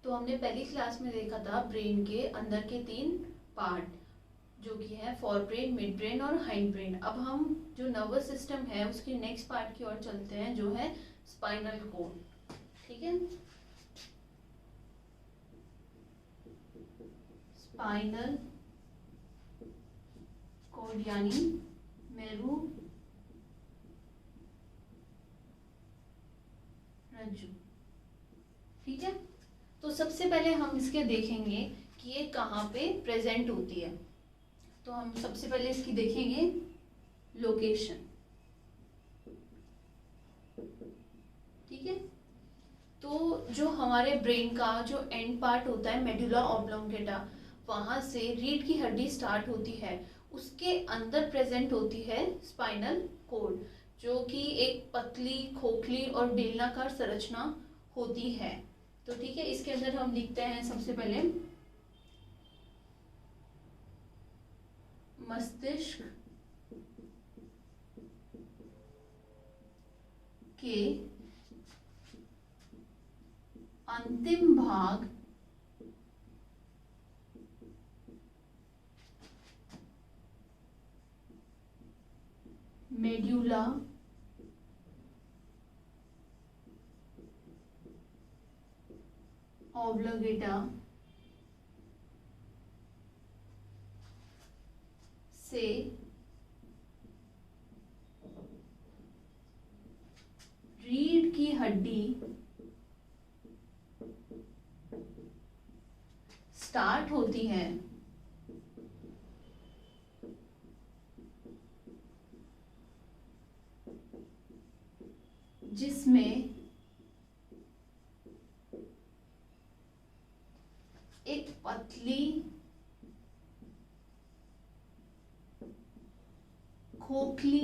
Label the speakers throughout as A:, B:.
A: तो हमने पहली क्लास में देखा था ब्रेन के अंदर के 3 पार्ट, जो कि है फोर ब्रेन, मिड ब्रेन और हाइंड ब्रेन। अब हम जो नर्वस सिस्टम है उसके नेक्स्ट पार्ट की ओर चलते हैं, जो है स्पाइनल कोड। ठीक है, स्पाइनल कोड यानी मेरू रज्जु। ठीक है, तो सबसे पहले हम इसके देखेंगे कि ये कहाँ पे प्रेजेंट होती है। तो हम सबसे पहले इसकी देखेंगे लोकेशन। ठीक है, तो जो हमारे ब्रेन का जो एंड पार्ट होता है मेडुला ऑब्लोंगेटा, वहां से रीढ़ की हड्डी स्टार्ट होती है, उसके अंदर प्रेजेंट होती है स्पाइनल कोड, जो कि एक पतली, खोखली और बेलनाकार संरचना होती है। तो ठीक है, इसके अंदर हम लिखते हैं सबसे पहले मस्तिष्क के अंतिम भाग मेड्यूला ऑब्लोंगेटा से रीढ़ की हड्डी स्टार्ट होती है, जिसमें एक पतली, खोखली,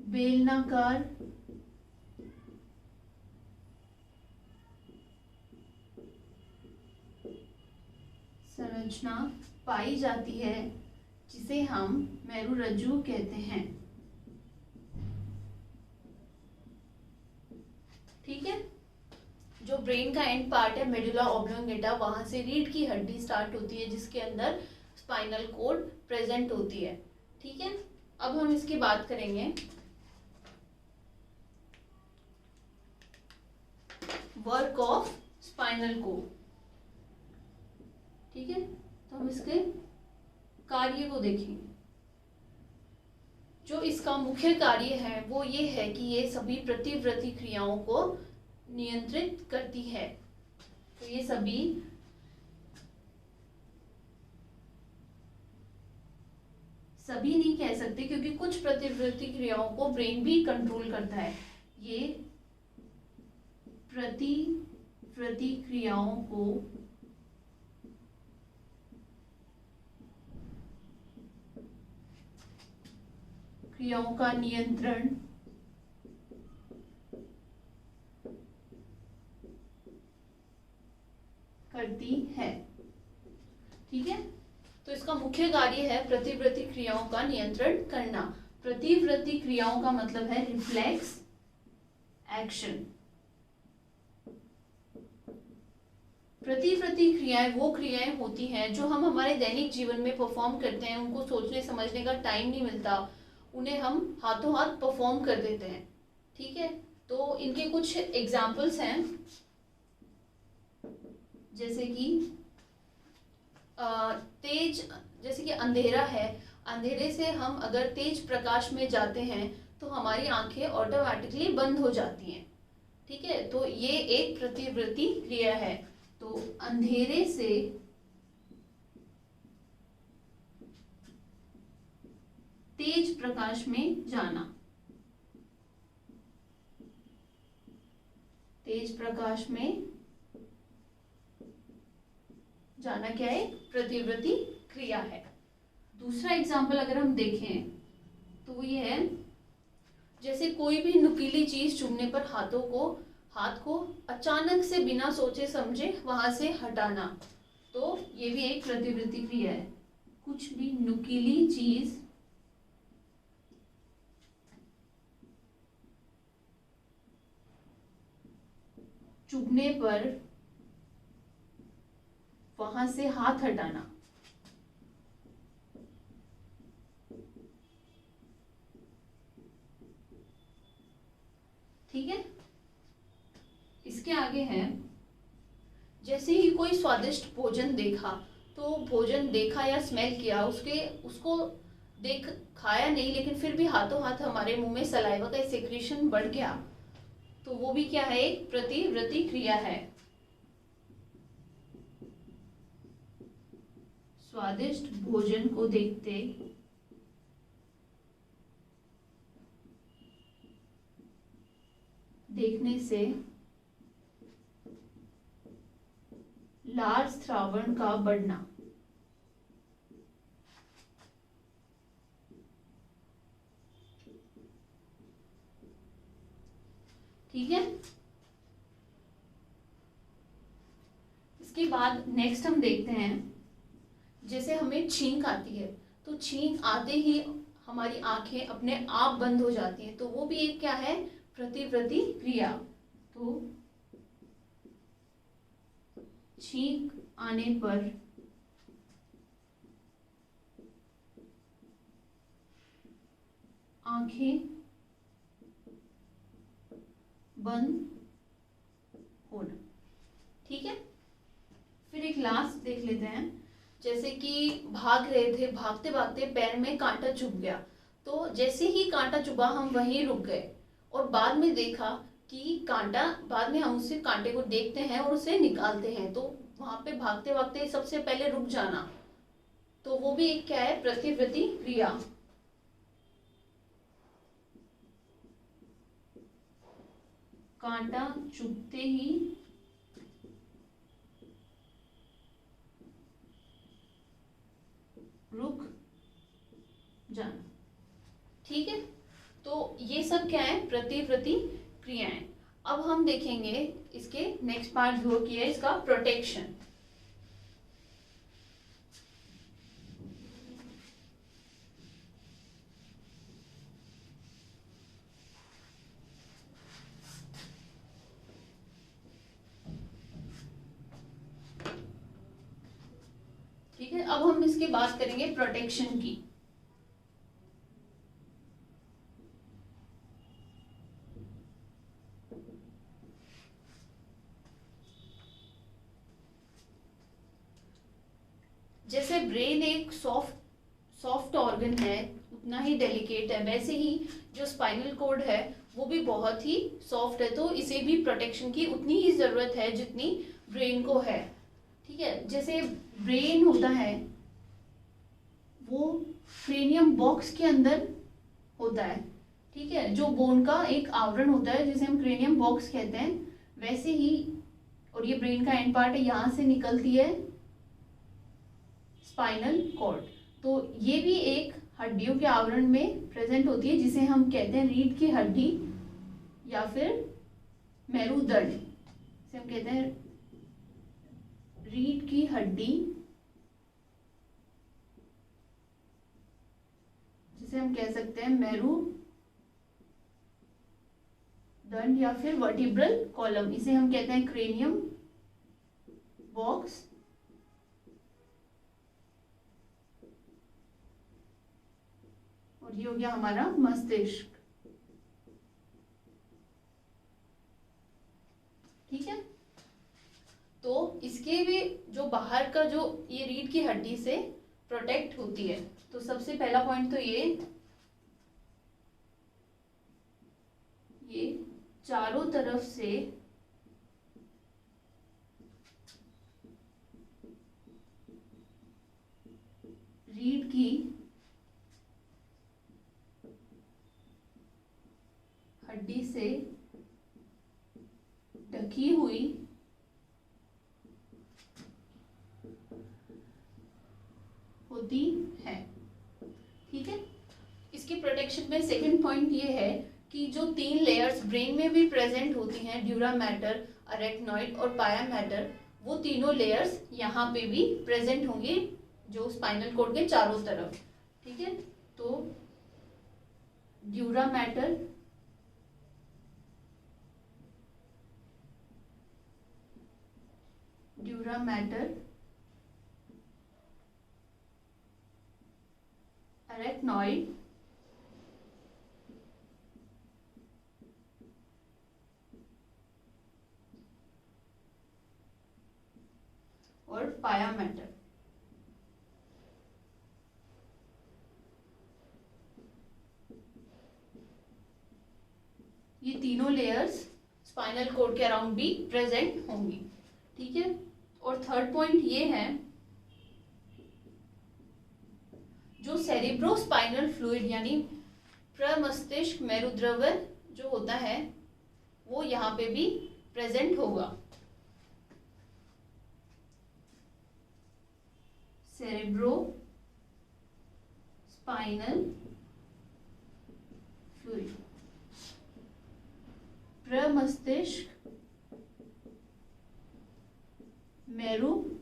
A: बेलनाकार संरचना पाई जाती है, जिसे हम मेरुरज्जु कहते हैं। ठीक है, जो ब्रेन का एंड पार्ट है मेडुला ऑब्लोंगेटा, वहां से रीढ़ की हड्डी स्टार्ट होती है, जिसके अंदर स्पाइनल कोड प्रेजेंट होती है। ठीक है, अब हम इसकी बात करेंगे वर्क ऑफ स्पाइनल कोड। ठीक है, तो हम इसके कार्य को देखेंगे। जो इसका मुख्य कार्य है वो ये है कि ये सभी प्रतिवर्ती क्रियाओं को नियंत्रित करती है। तो ये सभी नहीं कह सकते, क्योंकि कुछ प्रतिवर्ती क्रियाओं को ब्रेन भी कंट्रोल करता है। ये प्रतिवर्ती क्रियाओं का नियंत्रण करती है। ठीक है, तो इसका मुख्य कार्य है प्रतिवर्ती क्रियाओं का नियंत्रण करना। प्रतिवर्ती क्रियाओं का मतलब है रिफ्लेक्स एक्शन। प्रतिवर्ती क्रियाएं वो क्रियाएं होती हैं जो हम हमारे दैनिक जीवन में परफॉर्म करते हैं, उनको सोचने समझने का टाइम नहीं मिलता, उन्हें हम हाथों हाथ परफॉर्म कर देते हैं। ठीक है, तो इनके कुछ एग्जाम्पल्स हैं, जैसे कि तेज, जैसे कि अंधेरा है, अंधेरे से हम अगर तेज प्रकाश में जाते हैं तो हमारी आंखें ऑटोमेटिकली बंद हो जाती हैं। ठीक है, तो ये एक प्रतिवर्ती क्रिया है। तो अंधेरे से तेज प्रकाश में जाना, तेज प्रकाश में जाना क्या है? प्रतिवर्ती क्रिया है। दूसरा एग्जाम्पल अगर हम देखें तो ये है, जैसे कोई भी नुकीली चीज चुभने पर हाथ को अचानक से बिना सोचे समझे वहां से हटाना, तो ये भी एक प्रतिवर्ती क्रिया है। कुछ भी नुकीली चीज चुभने पर वहां से हाथ हटाना। ठीक है, इसके आगे है, जैसे ही कोई स्वादिष्ट भोजन देखा, तो भोजन देखा या स्मेल किया, उसको देख खाया नहीं, लेकिन फिर भी हाथों हाथ हमारे मुंह में सलाइवा का सेक्रेशन बढ़ गया, तो वो भी क्या है, एक प्रतिवृत्ति क्रिया है। स्वादिष्ट भोजन को देखने से लार स्रावण का बढ़ना। ठीक है, इसके बाद नेक्स्ट हम देखते हैं, जैसे हमें छींक आती है, तो छींक आते ही हमारी आंखें अपने आप बंद हो जाती हैं, तो वो भी एक क्या है, प्रतिवृत्ति क्रिया। तो छींक आने पर आंखें बंद होना। ठीक है, फिर एक लास्ट देख लेते हैं, जैसे कि भाग रहे थे, भागते भागते पैर में कांटा चुभ गया, तो जैसे ही कांटा चुभा हम वहीं रुक गए, और बाद में देखा कि कांटा, बाद में हम उसे कांटे को देखते हैं और उसे निकालते हैं, तो वहां पे भागते भागते सबसे पहले रुक जाना, तो वो भी एक क्या है, प्रतिवृत्ति क्रिया। कांटा चुभते ही रुक जाना। ठीक है, तो ये सब क्या है, प्रतिवृत्ति क्रियाएं। अब हम देखेंगे इसके नेक्स्ट पार्ट जो कि है इसका प्रोटेक्शन। ठीक है, अब हम इसकी बात करेंगे प्रोटेक्शन की। जैसे ब्रेन एक सॉफ्ट ऑर्गन है, उतना ही डेलिकेट है, वैसे ही जो स्पाइनल कोड है वो भी बहुत ही सॉफ्ट है, तो इसे भी प्रोटेक्शन की उतनी ही जरूरत है जितनी ब्रेन को है। ठीक है, जैसे ब्रेन होता है वो क्रेनियम बॉक्स के अंदर होता है। ठीक है, जो बोन का एक आवरण होता है जिसे हम क्रेनियम बॉक्स कहते हैं, वैसे ही, और ये ब्रेन का एंड पार्ट है, यहां से निकलती है स्पाइनल कॉर्ड, तो ये भी एक हड्डियों के आवरण में प्रेजेंट होती है, जिसे हम कहते हैं रीढ़ की हड्डी या फिर मेरुदंड, इसे हम कहते हैं रीढ़ की हड्डी, जिसे हम कह सकते हैं मेरुदंड या फिर वर्टिब्रल कॉलम, इसे हम कहते हैं क्रेनियम बॉक्स, और ये हो गया हमारा मस्तिष्क। ठीक है, तो इसके भी जो बाहर का जो ये रीढ़ की हड्डी से प्रोटेक्ट होती है, तो सबसे पहला पॉइंट तो ये चारों तरफ से रीढ़ की हड्डी से ढकी हुई होती है। ठीक है, इसकी प्रोटेक्शन में सेकंड पॉइंट ये है कि जो 3 लेयर्स ब्रेन में भी प्रेजेंट होती हैं, ड्यूरा मैटर, अरेक्नॉइड और पाया मैटर, वो तीनों लेयर्स यहाँ पे भी प्रेजेंट होंगे जो स्पाइनल कोड के चारों तरफ। ठीक है, तो dura mater, dura mater, arachnoid और पाया मैटर। ये तीनों लेयर्स स्पाइनल कोड के अराउंड भी प्रेजेंट होंगी, ठीक है। और थर्ड पॉइंट ये है, जो सेरिब्रोस्पाइनल फ्लूइड यानी प्रमस्तिष्क मेरुद्रव्य जो होता है वो यहाँ पे भी प्रेजेंट होगा। सेरिब्रोस्पाइनल फ्लूइड, प्रमस्तिष्क मेरुद्रव्य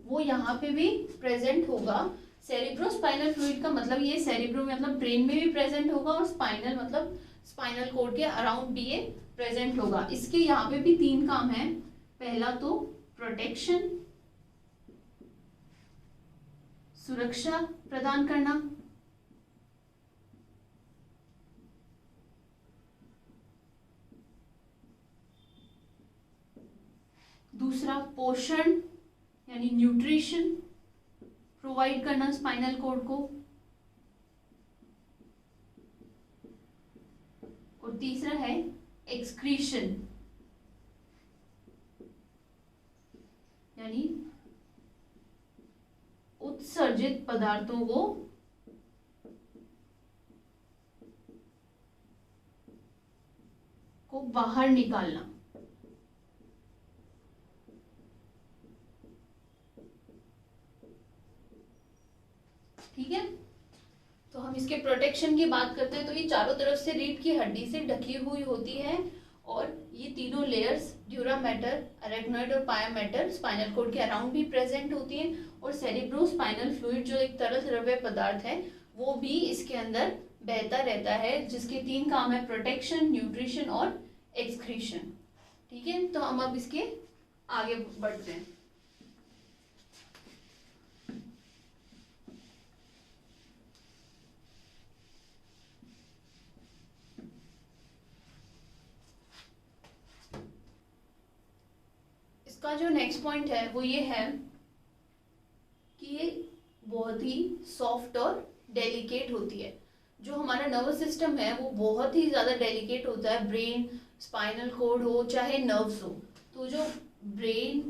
A: वो यहाँ पे भी प्रेजेंट होगा। सेरिब्रोस्पाइनल फ्लूइड का मतलब ये सेरिब्रो मतलब ब्रेन में भी प्रेजेंट होगा और स्पाइनल मतलब स्पाइनल कोड के अराउंड भी ये प्रेजेंट होगा। इसके यहाँ पे भी तीन काम है। पहला तो प्रोटेक्शन, सुरक्षा प्रदान करना, दूसरा पोषण यानी न्यूट्रिशन प्रोवाइड करना स्पाइनल कोड को, और तीसरा है एक्सक्रीशन यानी उत्सर्जित पदार्थों को बाहर निकालना। ठीक है, तो हम इसके प्रोटेक्शन की बात करते हैं तो ये चारों तरफ से रीढ़ की हड्डी से ढकी हुई होती है और ये तीनों लेयर्स ड्यूरा मैटर, अरेक्नॉइड और पाया मैटर स्पाइनल कोड के अराउंड भी प्रेजेंट होती हैं। और सेरिब्रोस्पाइनल फ्लूइड जो एक तरल द्रव्य पदार्थ है वो भी इसके अंदर बहता रहता है, जिसके तीन काम है, प्रोटेक्शन, न्यूट्रिशन और एक्सक्रीशन। ठीक है, तो हम अब इसके आगे बढ़ते हैं। इसका जो नेक्स्ट पॉइंट है वो ये है कि ये बहुत ही सॉफ्ट और डेलिकेट होती है। जो हमारा नर्वस सिस्टम है वो बहुत ही ज़्यादा डेलिकेट होता है, ब्रेन, स्पाइनल कोड हो चाहे नर्व्स हो। तो जो ब्रेन,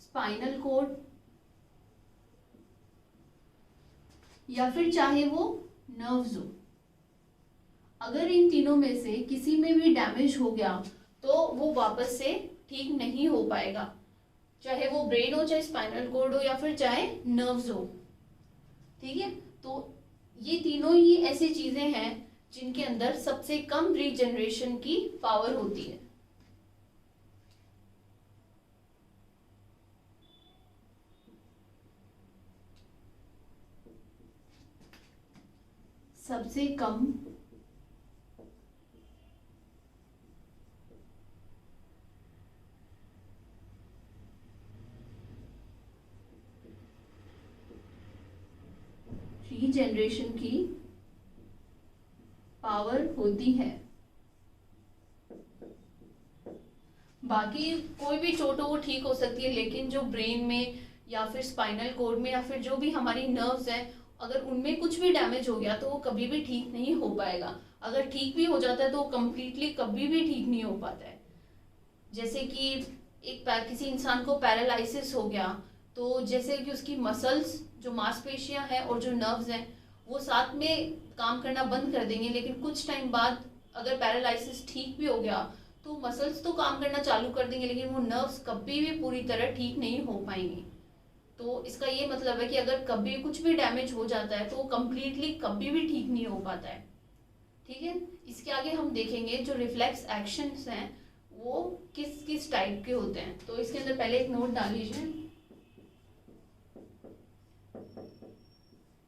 A: स्पाइनल कोड या फिर चाहे वो नर्व्स हो, अगर इन तीनों में से किसी में भी डैमेज हो गया तो वो वापस से ठीक नहीं हो पाएगा, चाहे वो ब्रेन हो, चाहे स्पाइनल कोड हो या फिर चाहे नर्व्स हो। ठीक है, तो ये तीनों ही ऐसी चीजें हैं जिनके अंदर सबसे कम रीजनरेशन की पावर होती है। सबसे कम रीजनरेशन की पावर होती है। बाकी कोई भी चोट हो वो ठीक हो सकती है, लेकिन जो ब्रेन में या फिर स्पाइनल कोड में या फिर जो भी हमारी नर्व्स हैं, अगर उनमें कुछ भी डैमेज हो गया तो वो कभी भी ठीक नहीं हो पाएगा। अगर ठीक भी हो जाता है तो वो कम्प्लीटली कभी भी ठीक नहीं हो पाता है। जैसे कि किसी इंसान को पैरालिसिस हो गया तो जैसे कि उसकी मसल्स, जो मांसपेशियां हैं और जो नर्व्स हैं वो साथ में काम करना बंद कर देंगे, लेकिन कुछ टाइम बाद अगर पैरालिसिस ठीक भी हो गया तो मसल्स तो काम करना चालू कर देंगे, लेकिन वो नर्व्स कभी भी पूरी तरह ठीक नहीं हो पाएंगी। तो इसका ये मतलब है कि अगर कभी कुछ भी डैमेज हो जाता है तो वो कम्प्लीटली कभी भी ठीक नहीं हो पाता है। ठीक है, इसके आगे हम देखेंगे जो रिफ्लेक्स एक्शंस हैं वो किस किस टाइप के होते हैं। तो इसके अंदर पहले एक नोट डाल लीजिए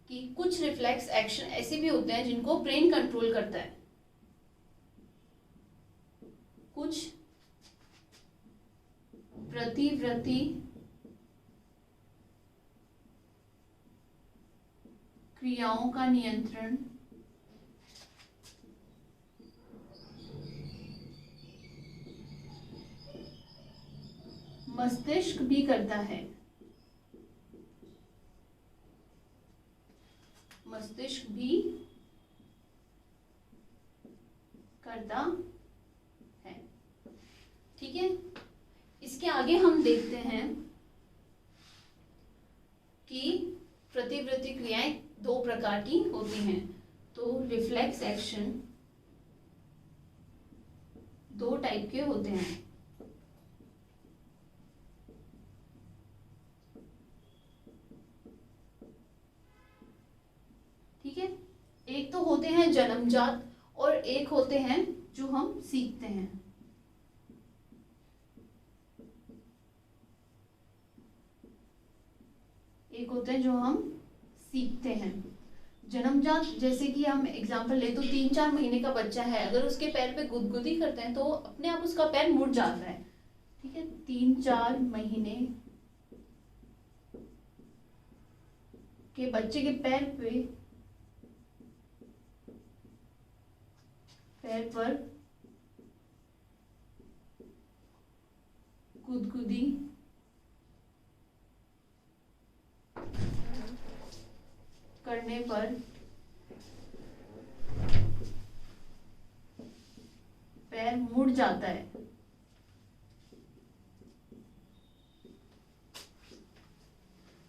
A: कि कुछ रिफ्लेक्स एक्शन ऐसे भी होते हैं जिनको ब्रेन कंट्रोल करता है। कुछ प्रतिवर्ती क्रियाओं का नियंत्रण मस्तिष्क भी करता है। मस्तिष्क भी करता है। ठीक है, इसके आगे हम देखते हैं कि प्रतिवर्ती क्रियाएं दो प्रकार की होती हैं। तो रिफ्लेक्स एक्शन दो टाइप के होते हैं। ठीक है, एक तो होते हैं जन्मजात और एक होते हैं जो हम सीखते हैं। एक होते हैं जो हम सीखते हैं। जन्मजात, जैसे कि हम एग्जांपल ले तो 3-4 महीने का बच्चा है, अगर उसके पैर पे गुदगुदी करते हैं तो अपने आप उसका पैर मुड़ जाता है। ठीक है, 3-4 महीने के बच्चे के पैर पर गुदगुदी करने पर पैर मुड़ जाता है।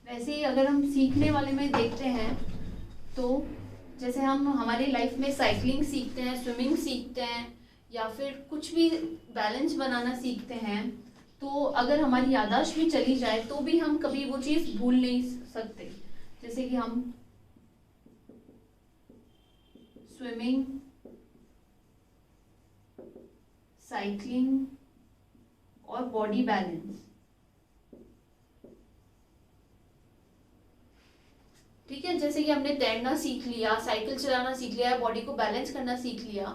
A: वैसे ही अगर हम सीखने वाले में देखते हैं तो जैसे हम हमारी लाइफ में साइकिलिंग सीखते हैं, स्विमिंग सीखते हैं, या फिर कुछ भी बैलेंस बनाना सीखते हैं, तो अगर हमारी याददाश्त भी चली जाए तो भी हम कभी वो चीज़ भूल नहीं सकते। जैसे कि हम स्विमिंग, साइकिलिंग और बॉडी बैलेंस, ठीक है, जैसे कि हमने तैरना सीख लिया, साइकिल चलाना सीख लिया, बॉडी को बैलेंस करना सीख लिया,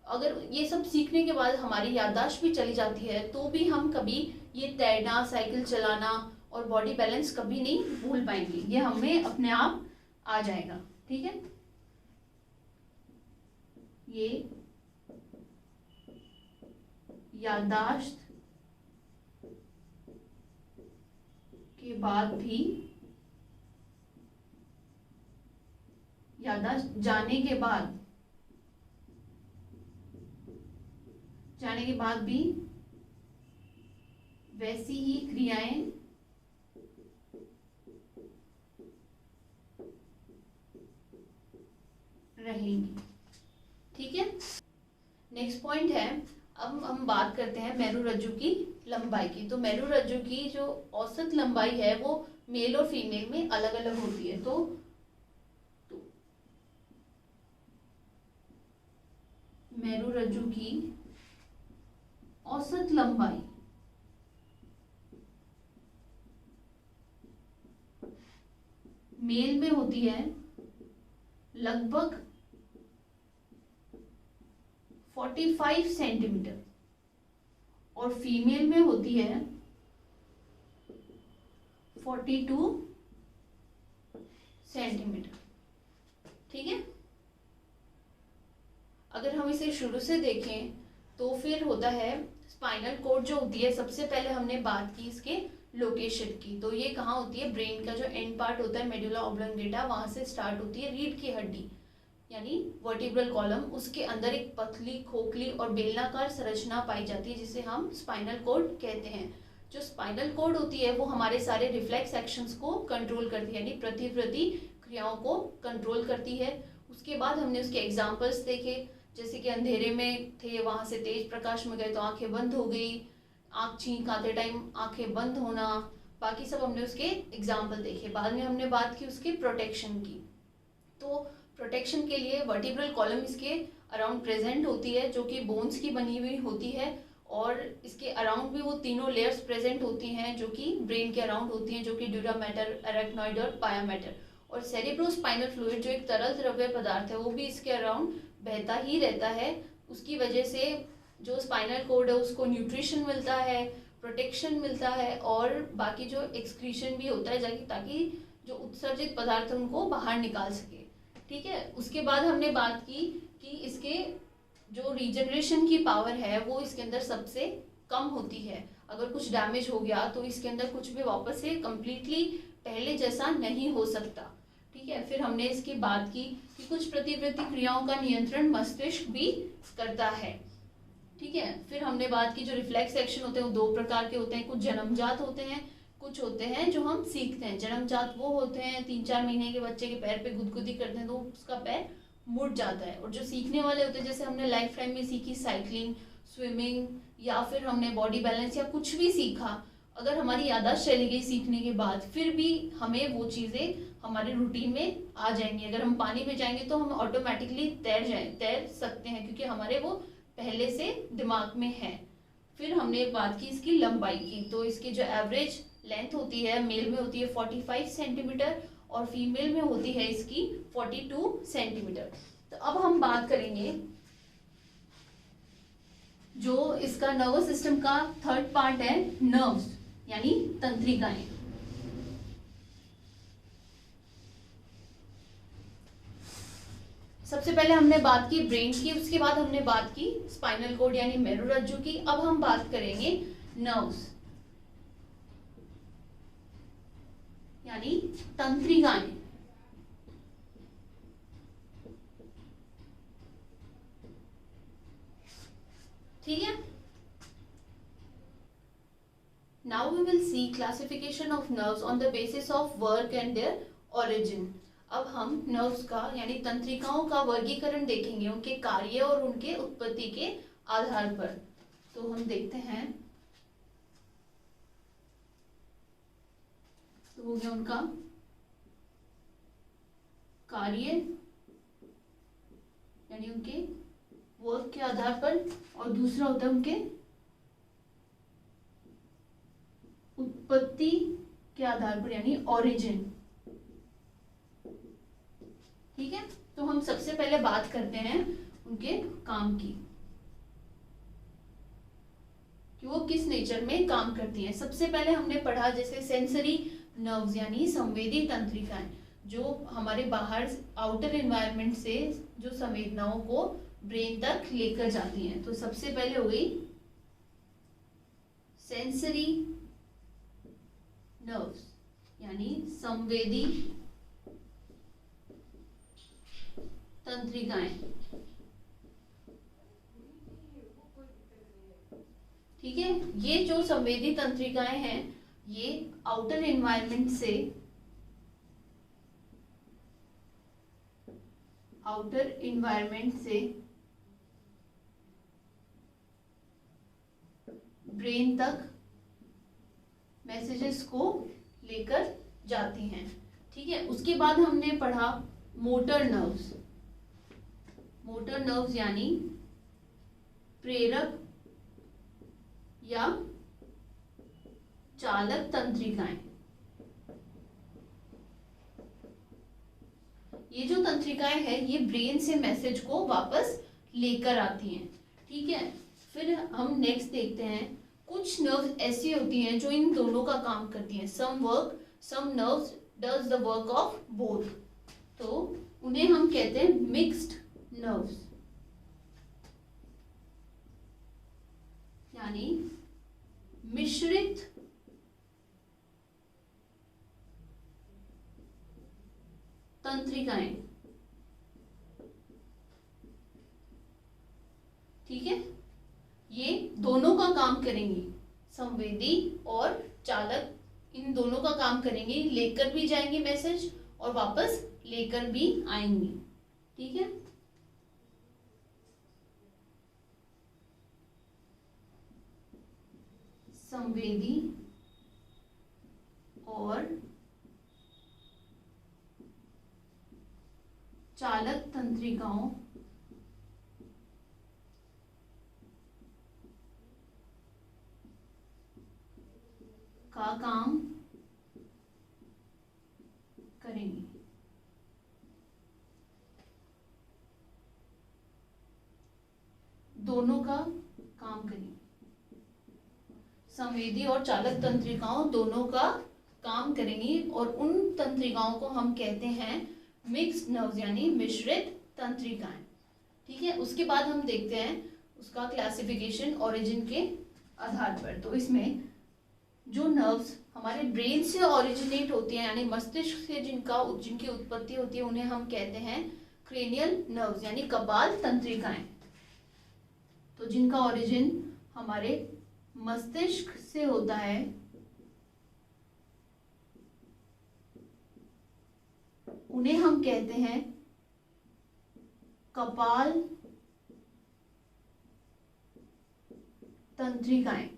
A: अगर ये सब सीखने के बाद हमारी याददाश्त भी चली जाती है तो भी हम कभी ये तैरना, साइकिल चलाना और बॉडी बैलेंस कभी नहीं भूल पाएंगे। ये हमें अपने आप आ जाएगा। ठीक है, ये याददाश्त के बाद भी, याददाश्त जाने के बाद भी वैसी ही क्रियाएं रहेंगी। ठीक है, नेक्स्ट पॉइंट है, अब हम बात करते हैं मेरुरज्जु की लंबाई की। तो मेरुरज्जु की जो औसत लंबाई है वो मेल और फीमेल में अलग अलग होती है। तो मेरुरज्जु की औसत लंबाई मेल में होती है लगभग 45 सेंटीमीटर और फीमेल में होती है 42 सेंटीमीटर। ठीक है, अगर हम इसे शुरू से देखें तो फिर होता है स्पाइनल कॉर्ड जो होती है, सबसे पहले हमने बात की इसके लोकेशन की। तो ये कहाँ होती है, ब्रेन का जो एंड पार्ट होता है मेडुला ऑब्लोंगेटा, वहां से स्टार्ट होती है रीढ़ की हड्डी यानी वर्टिब्रल कॉलम, उसके अंदर एक पतली, खोखली और बेलनाकार संरचना पाई जाती है जिसे हम स्पाइनल कॉर्ड कहते हैं। जो स्पाइनल कॉर्ड होती है वो हमारे सारे रिफ्लेक्स एक्शंस को कंट्रोल करती है, यानी प्रतिवर्ती क्रियाओं को कंट्रोल करती है। उसके बाद हमने उसके एग्जाम्पल्स देखे, जैसे कि अंधेरे में थे, वहां से तेज प्रकाश में गए तो आंखें बंद हो गई, आँख छींक आते टाइम आंखें बंद होना, बाकी सब हमने उसके एग्जाम्पल देखे। बाद में हमने बात की उसके प्रोटेक्शन की। तो प्रोटेक्शन के लिए वर्टिब्रल कॉलम इसके अराउंड प्रेजेंट होती है जो कि बोन्स की बनी हुई होती है, और इसके अराउंड भी वो तीनों लेयर्स प्रेजेंट होती हैं जो कि ब्रेन के अराउंड होती हैं, जो कि ड्यूरा मैटर, एरेक्नॉइड और पाया मैटर। और सेरेब्रोस्पाइनल फ्लूइड जो एक तरल द्रव्य पदार्थ है वो भी इसके अराउंड बहता ही रहता है। उसकी वजह से जो स्पाइनल कोड है उसको न्यूट्रिशन मिलता है, प्रोटेक्शन मिलता है, और बाकी जो एक्सक्रीशन भी होता है जाकि ताकि जो उत्सर्जित पदार्थ है उनको बाहर निकाल सके। ठीक है, उसके बाद हमने बात की कि इसके जो रीजनरेशन की पावर है वो इसके अंदर सबसे कम होती है। अगर कुछ डैमेज हो गया तो इसके अंदर कुछ भी वापस से कंप्लीटली पहले जैसा नहीं हो सकता। ठीक है, फिर हमने इसकी बात की कि कुछ प्रतिवृत्ति क्रियाओं का नियंत्रण मस्तिष्क भी करता है। ठीक है, फिर हमने बात की जो रिफ्लेक्स एक्शन होते हैं वो दो प्रकार के होते हैं, कुछ जन्मजात होते हैं, कुछ होते हैं जो हम सीखते हैं। जन्मजात वो होते हैं 3-4 महीने के बच्चे के पैर पे गुदगुदी करते हैं तो उसका पैर मुड़ जाता है, और जो सीखने वाले होते हैं जैसे हमने लाइफ टाइम में सीखी साइकिलिंग, स्विमिंग, या फिर हमने बॉडी बैलेंस या कुछ भी सीखा, अगर हमारी याददाश्त चली गई सीखने के बाद फिर भी हमें वो चीज़ें हमारे रूटीन में आ जाएंगी। अगर हम पानी में जाएंगे तो हम ऑटोमेटिकली तैर सकते हैं क्योंकि हमारे वो पहले से दिमाग में है। फिर हमने बात की इसकी लंबाई की, तो इसकी जो एवरेज लेंथ होती है मेल में होती है 45 सेंटीमीटर और फीमेल में होती है इसकी 42 सेंटीमीटर। तो अब हम बात करेंगे जो इसका नर्वस सिस्टम का थर्ड पार्ट है, नर्व्स यानी तंत्रिकाएं। सबसे पहले हमने बात की ब्रेन की, उसके बाद हमने बात की स्पाइनल कोड यानी मेरुरज्जु की। अब हम बात करेंगे नर्व्स यानी तंत्रिकाएं। ठीक है, now we will see classification of nerves on the basis of work and their origin. अब हम नर्व्स का यानी तंत्रिकाओं का वर्गीकरण देखेंगे उनके कार्य और उनके उत्पत्ति के आधार पर। तो हम देखते हैं, तो हो गया उनका कार्य यानी उनके वर्क के आधार पर, और दूसरा होता है उनके उत्पत्ति के आधार पर यानी ओरिजिन। ठीक है, तो हम सबसे पहले बात करते हैं उनके काम की कि वो किस नेचर में काम करती हैं। सबसे पहले हमने पढ़ा जैसे सेंसरी नर्व्स यानी संवेदी तंत्रिकाएं, जो हमारे बाहर आउटर एनवायरनमेंट से जो संवेदनाओं को ब्रेन तक लेकर जाती हैं। तो सबसे पहले हो गई सेंसरी नर्व्स यानी संवेदी तंत्रिकाएं। ठीक है, ये जो संवेदी तंत्रिकाएं हैं ये आउटर एनवायरनमेंट से ब्रेन तक मैसेजेस को लेकर जाती हैं। ठीक है, उसके बाद हमने पढ़ा मोटर नर्व्स यानी प्रेरक या चालक तंत्रिकाएं। ये जो तंत्रिकाएं हैं ये ब्रेन से मैसेज को वापस लेकर आती हैं। ठीक है, फिर हम नेक्स्ट देखते हैं कुछ नर्व्स ऐसी होती हैं जो इन दोनों का काम करती हैं। Some nerves does the work of both, तो उन्हें हम कहते हैं मिक्स्ड नर्व्स यानी मिश्रित तंत्रिकाएं। ठीक है, ये दोनों का काम करेंगी, संवेदी और चालक इन दोनों का काम करेंगी, लेकर भी जाएंगे मैसेज और वापस लेकर भी आएंगी। ठीक है, संवेदी और चालक तंत्रिकाओं का काम करेंगे। दोनों का काम करेंगी। संवेदी और चालक तंत्रिकाओं दोनों का काम करेंगी और उन तंत्रिकाओं को हम कहते हैं मिक्स्ड नर्व्स यानी मिश्रित तंत्रिकाएं। ठीक है, उसके बाद हम देखते हैं उसका क्लासिफिकेशन ओरिजिन के आधार पर। तो इसमें जो नर्व्स हमारे ब्रेन से ओरिजिनेट होती हैं यानी मस्तिष्क से जिनकी उत्पत्ति होती है उन्हें हम कहते हैं क्रेनियल नर्व्स यानी कपाल तंत्रिकाएं। तो जिनका ओरिजिन हमारे मस्तिष्क से होता है उन्हें हम कहते हैं कपाल तंत्रिकाएं।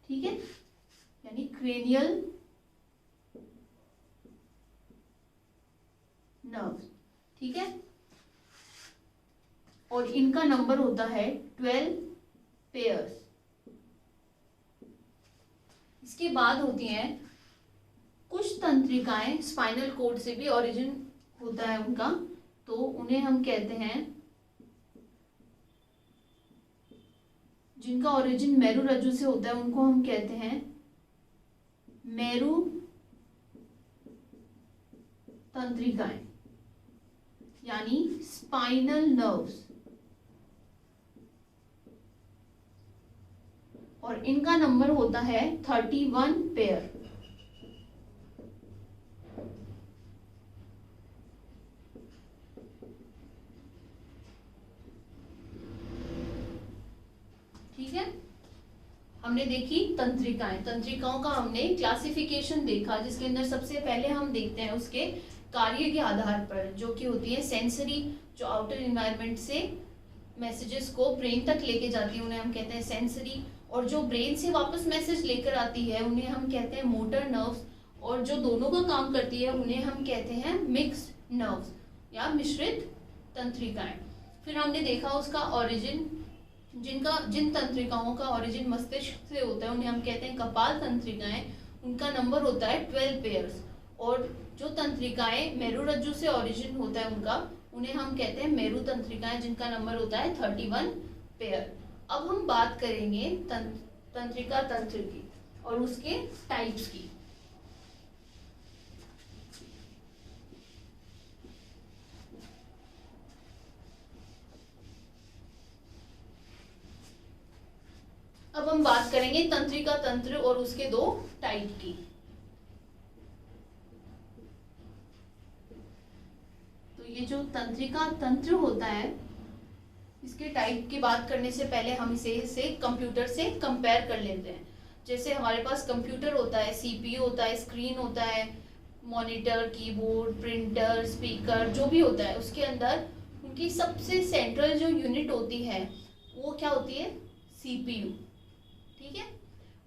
A: ठीक है, यानी क्रेनियल नर्व्स। ठीक है, और इनका नंबर होता है 12 पेयर्स। इसके बाद होती हैं कुछ तंत्रिकाएं स्पाइनल कॉर्ड से भी ओरिजिन होता है उनका, तो उन्हें हम कहते हैं जिनका ओरिजिन मेरु रज्जु से होता है उनको हम कहते हैं मेरु तंत्रिकाएं यानी स्पाइनल नर्व्स, और इनका नंबर होता है 31 पेयर। ठीक है, हमने देखी तंत्रिकाएं। तंत्रिकाओं का हमने क्लासिफिकेशन देखा जिसके अंदर सबसे पहले हम देखते हैं उसके कार्य के आधार पर, जो कि होती है सेंसरी, जो आउटर एनवायरनमेंट से मैसेजेस को ब्रेन तक लेके जाती है उन्हें हम कहते हैं सेंसरी, और जो ब्रेन से वापस मैसेज लेकर आती है उन्हें हम कहते हैं मोटर नर्व्स, और जो दोनों का काम करती है उन्हें हम कहते हैं मिक्स्ड नर्व्स या मिश्रित तंत्रिकाएं। फिर हमने देखा उसका ओरिजिन, जिन तंत्रिकाओं का ओरिजिन मस्तिष्क से होता है उन्हें हम कहते हैं कपाल तंत्रिकाएं, उनका नंबर होता है 12 पेयर्स, और जो तंत्रिकाएं मेरु रज्जु से ओरिजिन होता है उन्हें हम कहते हैं मेरु तंत्रिकाएं, जिनका नंबर होता है 31 पेयर। अब हम बात करेंगे तंत्रिका तंत्र की और उसके टाइप्स की। अब हम बात करेंगे तंत्रिका तंत्र और उसके दो टाइप की। तो ये जो तंत्रिका तंत्र होता है इसके टाइप की बात करने से पहले हम इसे कंप्यूटर से कंपेयर कर लेते हैं। जैसे हमारे पास कंप्यूटर होता है, सीपीयू होता है, स्क्रीन होता है, मॉनिटर, कीबोर्ड, प्रिंटर, स्पीकर, जो भी होता है उसके अंदर उनकी सबसे सेंट्रल जो यूनिट होती है वो क्या होती है, सीपीयू। ठीक है,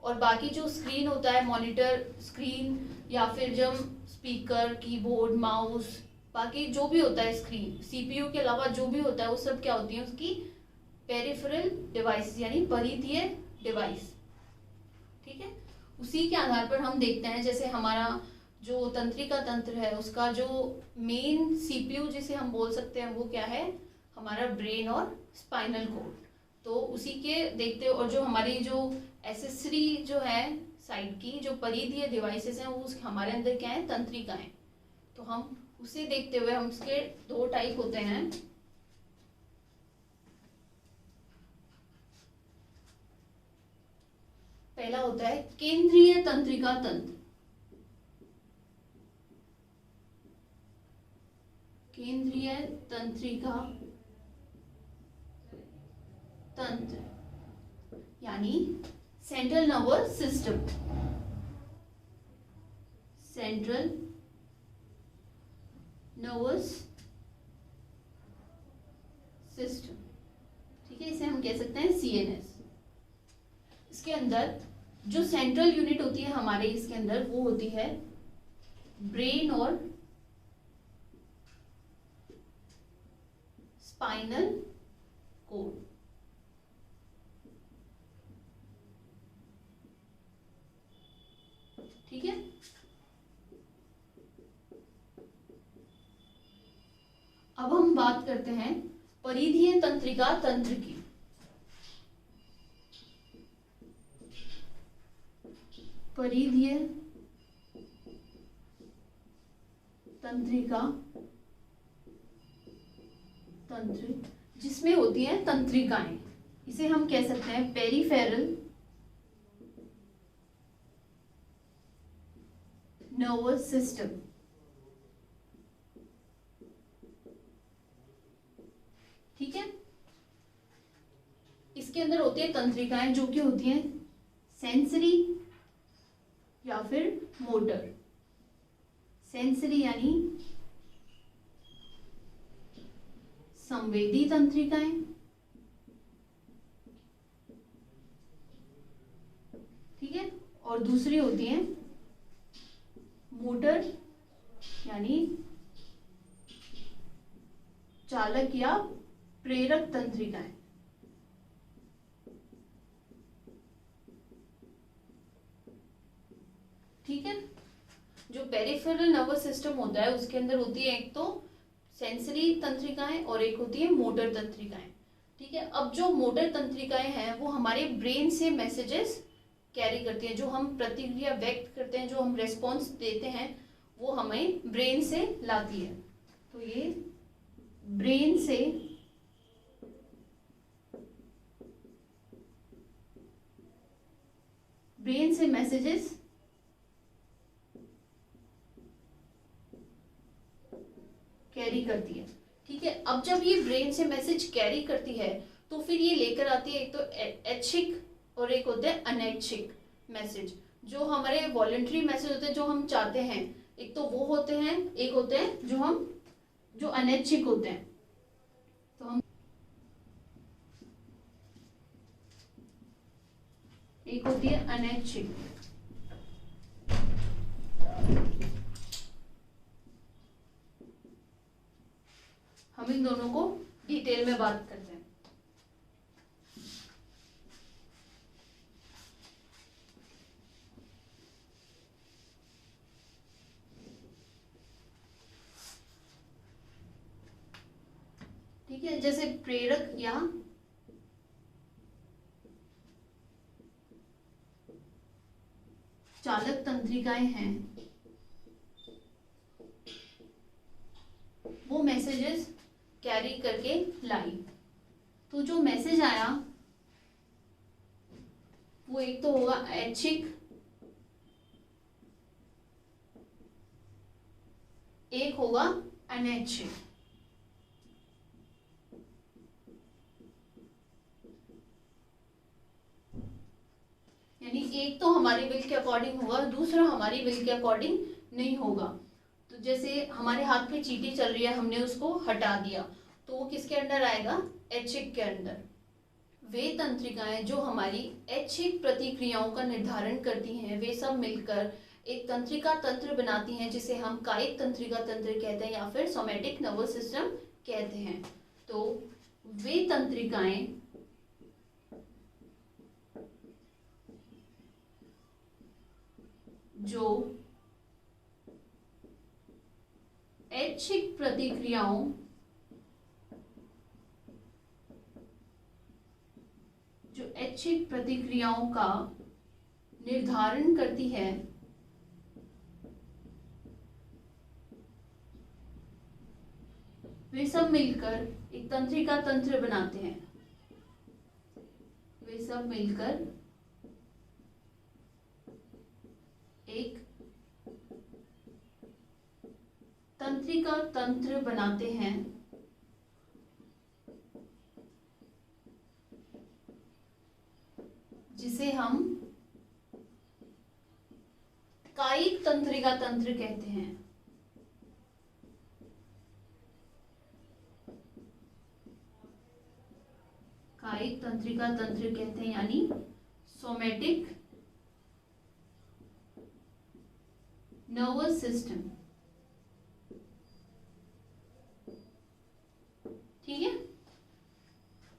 A: और बाकी जो स्क्रीन होता है, मॉनिटर, स्क्रीन या फिर जब स्पीकर, कीबोर्ड, माउस, बाकी जो भी होता है स्क्रीन, सीपीयू के अलावा जो भी होता है वो सब क्या होती है उसकी पेरिफेरल डिवाइस यानी परिधीय डिवाइस। ठीक है, उसी के आधार पर हम देखते हैं जैसे हमारा जो तंत्रिका तंत्र है उसका जो मेन सीपीयू जिसे हम बोल सकते हैं वो क्या है, हमारा ब्रेन और स्पाइनल कॉर्ड। तो उसी के देखते और जो हमारी जो एसेसरी जो है साइड की जो परिधीय डिवाइसेस हैं वो हमारे अंदर क्या है, तंत्रिकाएं। तो हम उसे देखते हुए हम इसके दो टाइप होते हैं। पहला होता है केंद्रीय तंत्रिका तंत्र। केंद्रीय तंत्रिका तंत्र यानी central nervous system, central nervous system. ठीक है, इसे हम कह सकते हैं सीएनएस। इसके अंदर जो सेंट्रल यूनिट होती है हमारे इसके अंदर वो होती है ब्रेन और स्पाइनल कोड। ठीक है, अब हम बात करते हैं परिधीय तंत्रिका तंत्र की। परिधीय तंत्रिका तंत्र जिसमें होती हैं तंत्रिकाएं, इसे हम कह सकते हैं पेरिफेरल नर्वस सिस्टम। ठीक है, इसके अंदर होती है तंत्रिकाएं जो कि होती हैं सेंसरी या फिर मोटर। सेंसरी यानी संवेदी तंत्रिकाएं, ठीक है, और दूसरी होती हैं मोटर यानी चालक या प्रेरक तंत्रिकाएं। ठीक है, जो पेरिफेरल नर्वस सिस्टम होता है उसके अंदर होती है एक तो सेंसरी तंत्रिकाएं और एक होती है मोटर तंत्रिकाएं। ठीक है, अब जो मोटर तंत्रिकाएं हैं वो हमारे ब्रेन से मैसेजेस कैरी करती हैं, जो हम प्रतिक्रिया व्यक्त करते हैं, जो हम रेस्पॉन्स देते हैं वो हमें ब्रेन से लाती है। तो ये ब्रेन से मैसेजेस कैरी करती है। ठीक है, अब जब ये ब्रेन से मैसेज कैरी करती है तो फिर ये लेकर आती है एक तो ऐच्छिक और एक होते हैं अनैच्छिक मैसेज। जो हमारे वॉलंटरी मैसेज होते हैं जो हम चाहते हैं, एक तो वो होते हैं, एक होते हैं जो अनैच्छिक होते हैं। तो हम एक होती है अनैच्छिक, हम इन दोनों को डिटेल में बात करते हैं। ठीक है, जैसे प्रेरक या चालक तंत्रिकाएं हैं वो मैसेजेस कैरी करके लाई। तो जो मैसेज आया वो एक तो होगा ऐच्छिक, एक होगा अनैच्छिक। यानी एक तो हमारी विल के अकॉर्डिंग होगा, दूसरा हमारी विल के अकॉर्डिंग नहीं होगा। तो जैसे हमारे हाथ पे चींटी चल रही है, हमने उसको हटा दिया तो वो किसके अंडर आएगा? ऐच्छिक के अंडर। वे तंत्रिकाएं जो हमारी ऐच्छिक प्रतिक्रियाओं का निर्धारण करती हैं वे सब मिलकर एक तंत्रिका तंत्र बनाती हैं जिसे हम कायिक तंत्रिका तंत्र कहते हैं या फिर सोमैटिक नर्वस सिस्टम कहते हैं। तो वे तंत्रिकाएं जो ऐच्छिक प्रतिक्रियाओं का निर्धारण करती है वे सब मिलकर एक तंत्रिका तंत्र बनाते हैं। वे सब मिलकर एक तंत्रिका तंत्र बनाते हैं जिसे हम कायिक तंत्रिका तंत्र कहते हैं। कायिक तंत्रिका तंत्र कहते हैं यानी सोमैटिक नर्वस सिस्टम। ठीक है,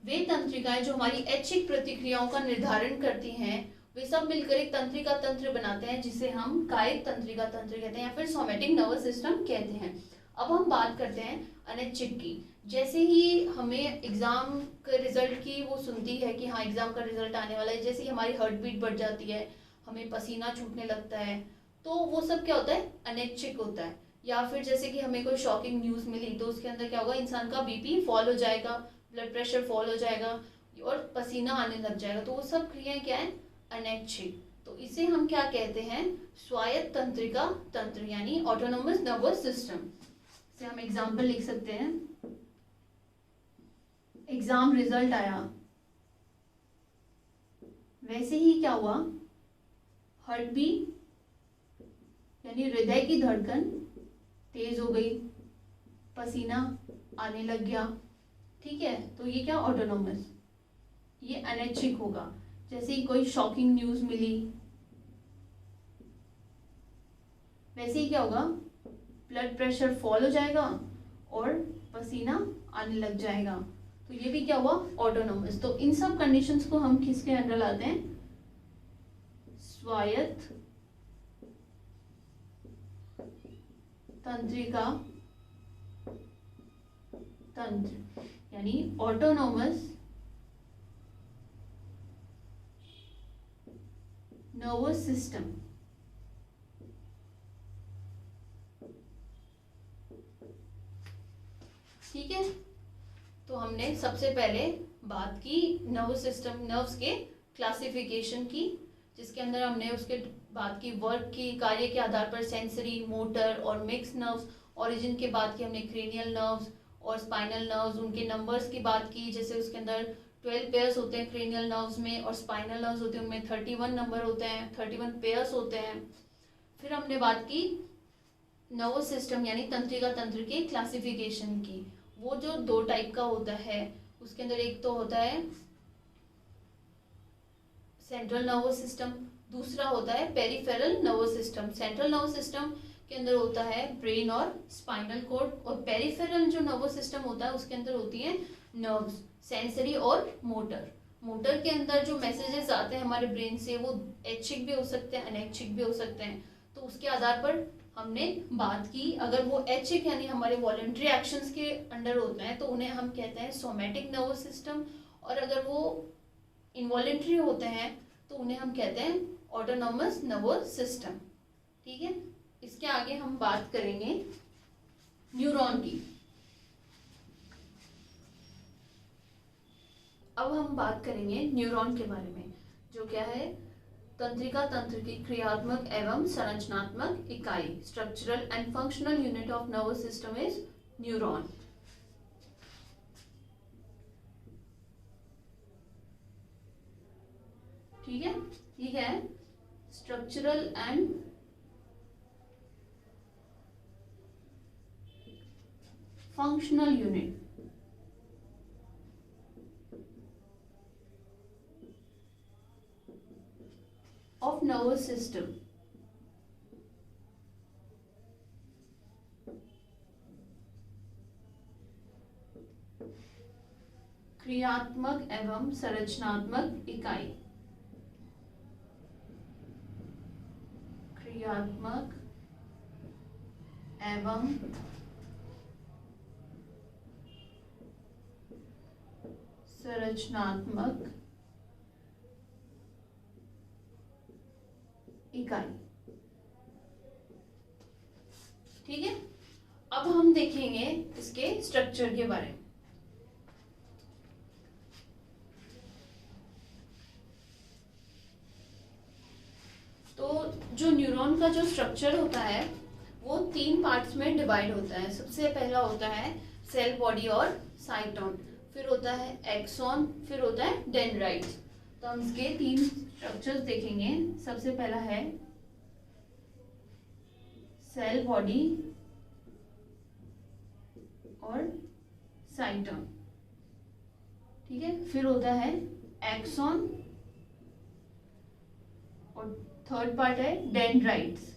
A: वे तंत्रिकाएं जो हमारी ऐच्छिक प्रतिक्रियाओं का निर्धारण करती हैं वे सब मिलकर एक तंत्रिका तंत्र बनाते हैं जिसे हम कायिक तंत्रिका तंत्र कहते हैं या फिर सोमैटिक नर्वस सिस्टम कहते हैं। अब हम बात करते हैं अनैच्छिक की। जैसे ही हमें एग्जाम के रिजल्ट की वो सुनती है कि हाँ एग्जाम का रिजल्ट आने वाला है, जैसे ही हमारी हार्ट बीट बढ़ जाती है, हमें पसीना छूटने लगता है, तो वो सब क्या होता है, अनैच्छिक होता है। या फिर जैसे कि हमें कोई शॉकिंग न्यूज़ मिली तो उसके अंदर क्या होगा, इंसान का बीपी फॉल हो जाएगा, ब्लड प्रेशर फॉल हो जाएगा और पसीना आने लग जाएगा, तो वो सब क्रियाएं क्या है, अनैच्छिक। तो इसे हम क्या कहते हैं, स्वायत्त तंत्रिका तंत्र यानी ऑटोनोमस नर्वस सिस्टम। से हम एग्जाम्पल लिख सकते हैं, एग्जाम रिजल्ट आया, वैसे ही क्या हुआ, हार्ट बीट यानी हृदय की धड़कन तेज हो गई, पसीना आने लग गया, ठीक है, तो ये क्या, ऑटोनोमस, ये अनैच्छिक होगा। जैसे ही कोई शॉकिंग न्यूज मिली, वैसे ही क्या होगा, ब्लड प्रेशर फॉल हो जाएगा और पसीना आने लग जाएगा, तो ये भी क्या हुआ, ऑटोनोमस। तो इन सब कंडीशंस को हम किसके अंडर लाते हैं, स्वायत्त तंत्रिका तंत्र यानी ऑटोनोमस नर्वस सिस्टम। ठीक है, तो हमने सबसे पहले बात की नर्वस सिस्टम, नर्व्स के क्लासिफिकेशन की, जिसके अंदर हमने उसके बात की वर्क की, कार्य के आधार पर सेंसरी, मोटर और मिक्स नर्व्स। ओरिजिन के बात की हमने क्रेनियल नर्व्स और स्पाइनल नर्व्स, उनके नंबर्स की बात की, जैसे उसके अंदर 12 पेयर्स होते हैं क्रेनियल नर्व्स में, और स्पाइनल नर्व्स होते हैं उनमें 31 नंबर होते हैं, 31 पेयर्स होते हैं। फिर हमने बात की नर्वस सिस्टम यानी तंत्रिका तंत्र के क्लासिफिकेशन की। वो जो 2 टाइप का होता है, उसके अंदर एक तो होता है सेंट्रल नर्वस सिस्टम, दूसरा होता है peripheral nervous system. Central nervous system के अंदर होता है ब्रेन और स्पाइनल कॉर्ड, और पेरिफेरल जो नर्वस सिस्टम होता है उसके अंदर होती है नर्व्स, सेंसरी और मोटर। मोटर के अंदर जो मैसेजेस आते हैं हमारे ब्रेन से, वो ऐच्छिक भी हो सकते हैं, अनैच्छिक भी हो सकते हैं। तो उसके आधार पर हमने बात की, अगर वो ऐच्छिक यानी हमारे वॉलंटरी एक्शंस के अंडर होते हैं तो उन्हें हम कहते हैं सोमैटिक नर्वस सिस्टम, और अगर वो इनवॉलेंट्री होते हैं तो उन्हें हम कहते हैं ऑटोनोमस नर्वस सिस्टम। ठीक है, इसके आगे हम बात करेंगे न्यूरॉन की। अब हम बात करेंगे न्यूरॉन के बारे में, जो क्या है, तंत्रिका तंत्र की क्रियात्मक एवं संरचनात्मक इकाई। Structural and functional unit of nervous system is neuron. ठीक है, ये क्या है, structural and functional unit of nervous system। क्रियात्मक एवं संरचनात्मक इकाई, क्रियात्मक एवं संरचनात्मक इकाई। ठीक है, अब हम देखेंगे इसके स्ट्रक्चर के बारे में। तो जो न्यूरॉन का जो स्ट्रक्चर होता है वो 3 पार्ट्स में डिवाइड होता है। सबसे पहला होता है सेल बॉडी और साइटोन, फिर होता है एक्सॉन, फिर होता है डेंड्राइट्स। तो हम इसके 3 स्ट्रक्चर्स देखेंगे। सबसे पहला है सेल बॉडी और साइटोन, ठीक है, फिर होता है एक्सॉन, और थर्ड पार्ट है डेंड्राइट्स।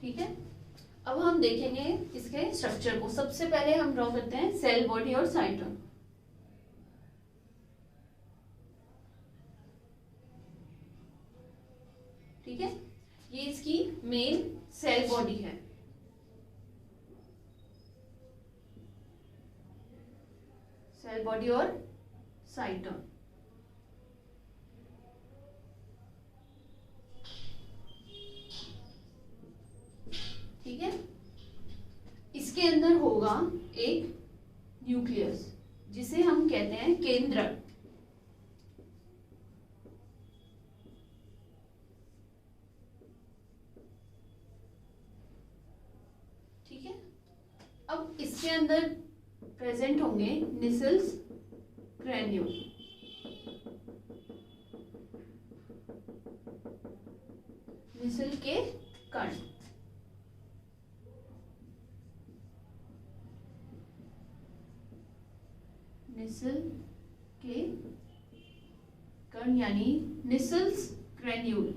A: ठीक है, अब हम देखेंगे इसके स्ट्रक्चर को। सबसे पहले हम ड्रॉ करते हैं सेल बॉडी और साइटोन। ठीक है, ये इसकी मेन सेल बॉडी है। सेल बॉडी और साइटोन। ठीक है, इसके अंदर होगा एक न्यूक्लियस जिसे हम कहते हैं केंद्रक। ठीक है, अब इसके अंदर प्रेजेंट होंगे निसल्स ग्रेन्यूल। निसल के कण। निसल के कण यानी निसल्स ग्रेन्यूल।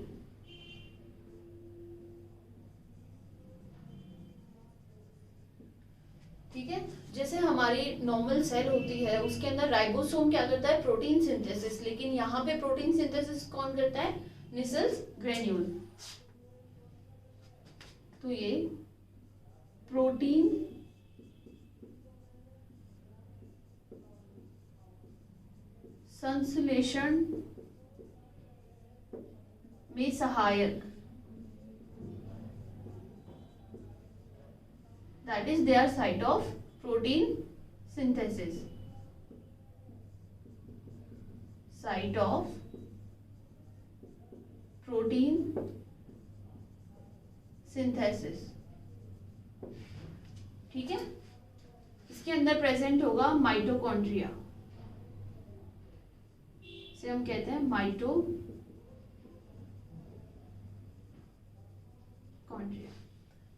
A: ठीक है, जैसे हमारी नॉर्मल सेल होती है उसके अंदर राइबोसोम क्या करता है, प्रोटीन सिंथेसिस, लेकिन यहाँ पे प्रोटीन सिंथेसिस कौन करता है, निसल्स ग्रेन्यूल। तो ये प्रोटीन संश्लेषण में सहायक, that is their site of protein synthesis, site of protein synthesis। ठीक है, इसके अंदर प्रेजेंट होगा माइटोकॉन्ड्रिया, इसे हम कहते हैं माइटोकॉन्ड्रिया।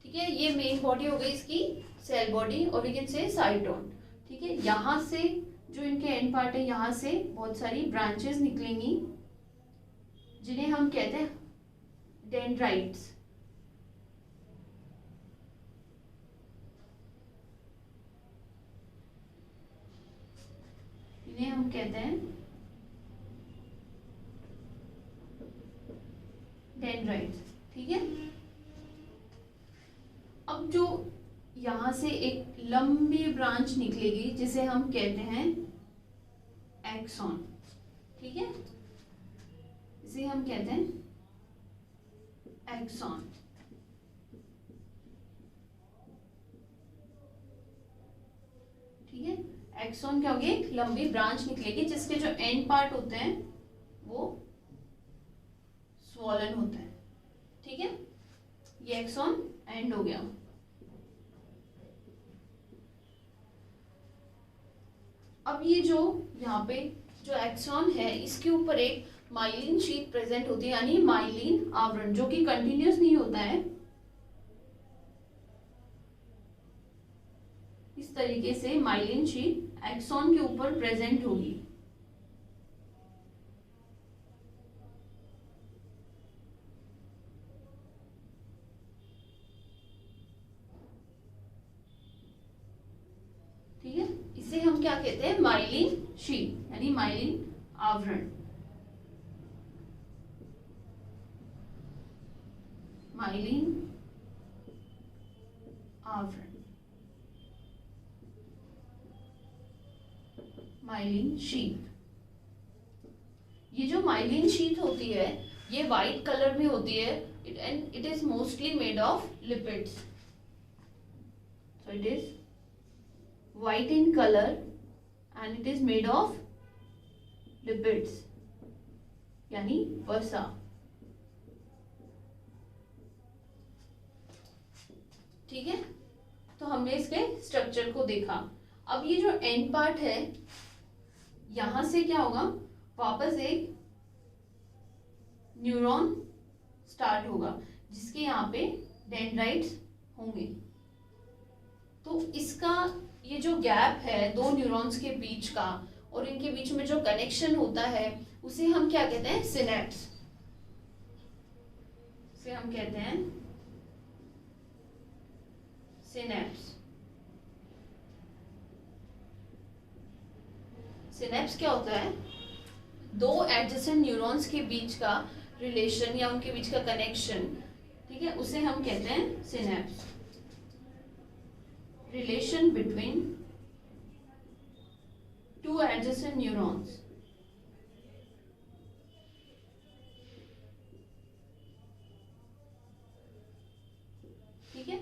A: ठीक है, ये मेन बॉडी हो गई इसकी सेल बॉडी और वी कैन से साइटोन। ठीक है, यहाँ से जो इनके एंड पार्ट है यहाँ से बहुत सारी ब्रांचेस निकलेंगी जिन्हें हम कहते हैं डेंड्राइट्स। इन्हें हम कहते हैं डेंड्राइट्स। ठीक है, अब जो यहां से एक लंबी ब्रांच निकलेगी जिसे हम कहते हैं एक्सॉन। ठीक है, इसे हम कहते हैं एक्सॉन। ठीक है, एक्सॉन क्या होगी, एक लंबी ब्रांच निकलेगी जिसके जो एंड पार्ट होते हैं वो स्वॉलन होता है। ठीक है, ये एक्सॉन एंड हो गया। अब ये जो यहाँ पे जो एक्सॉन है इसके ऊपर एक माइलिन शीट प्रेजेंट होती है, यानी माइलिन आवरण, जो कि कंटिन्यूअस नहीं होता है। इस तरीके से माइलिन शीट एक्सॉन के ऊपर प्रेजेंट होगी। ठीक है, इसे हम क्या कहते हैं, माइलिन शीट यानी माइलिन आवरण। माइलिन आवरण, माइलिन शीट। ये जो माइलिन शीट होती है ये व्हाइट कलर में होती है and it is mostly made of lipids. So it is white in color and it is made of lipids यानी वसा। ठीक है, तो हमने इसके स्ट्रक्चर को देखा। अब ये जो एंड पार्ट है यहां से क्या होगा, वापस एक न्यूरॉन स्टार्ट होगा जिसके यहाँ पे डेंड्राइट्स होंगे। तो इसका ये जो गैप है दो न्यूरॉन्स के बीच का और इनके बीच में जो कनेक्शन होता है उसे हम क्या कहते हैं, सिनेप्स। उसे हम कहते हैं सिनेप्स। सिनेप्स क्या होता है, दो एडजेसेंट न्यूरॉन्स के बीच का रिलेशन या उनके बीच का कनेक्शन, ठीक है, उसे हम कहते हैं synapse. Relation between two adjacent neurons. ठीक है,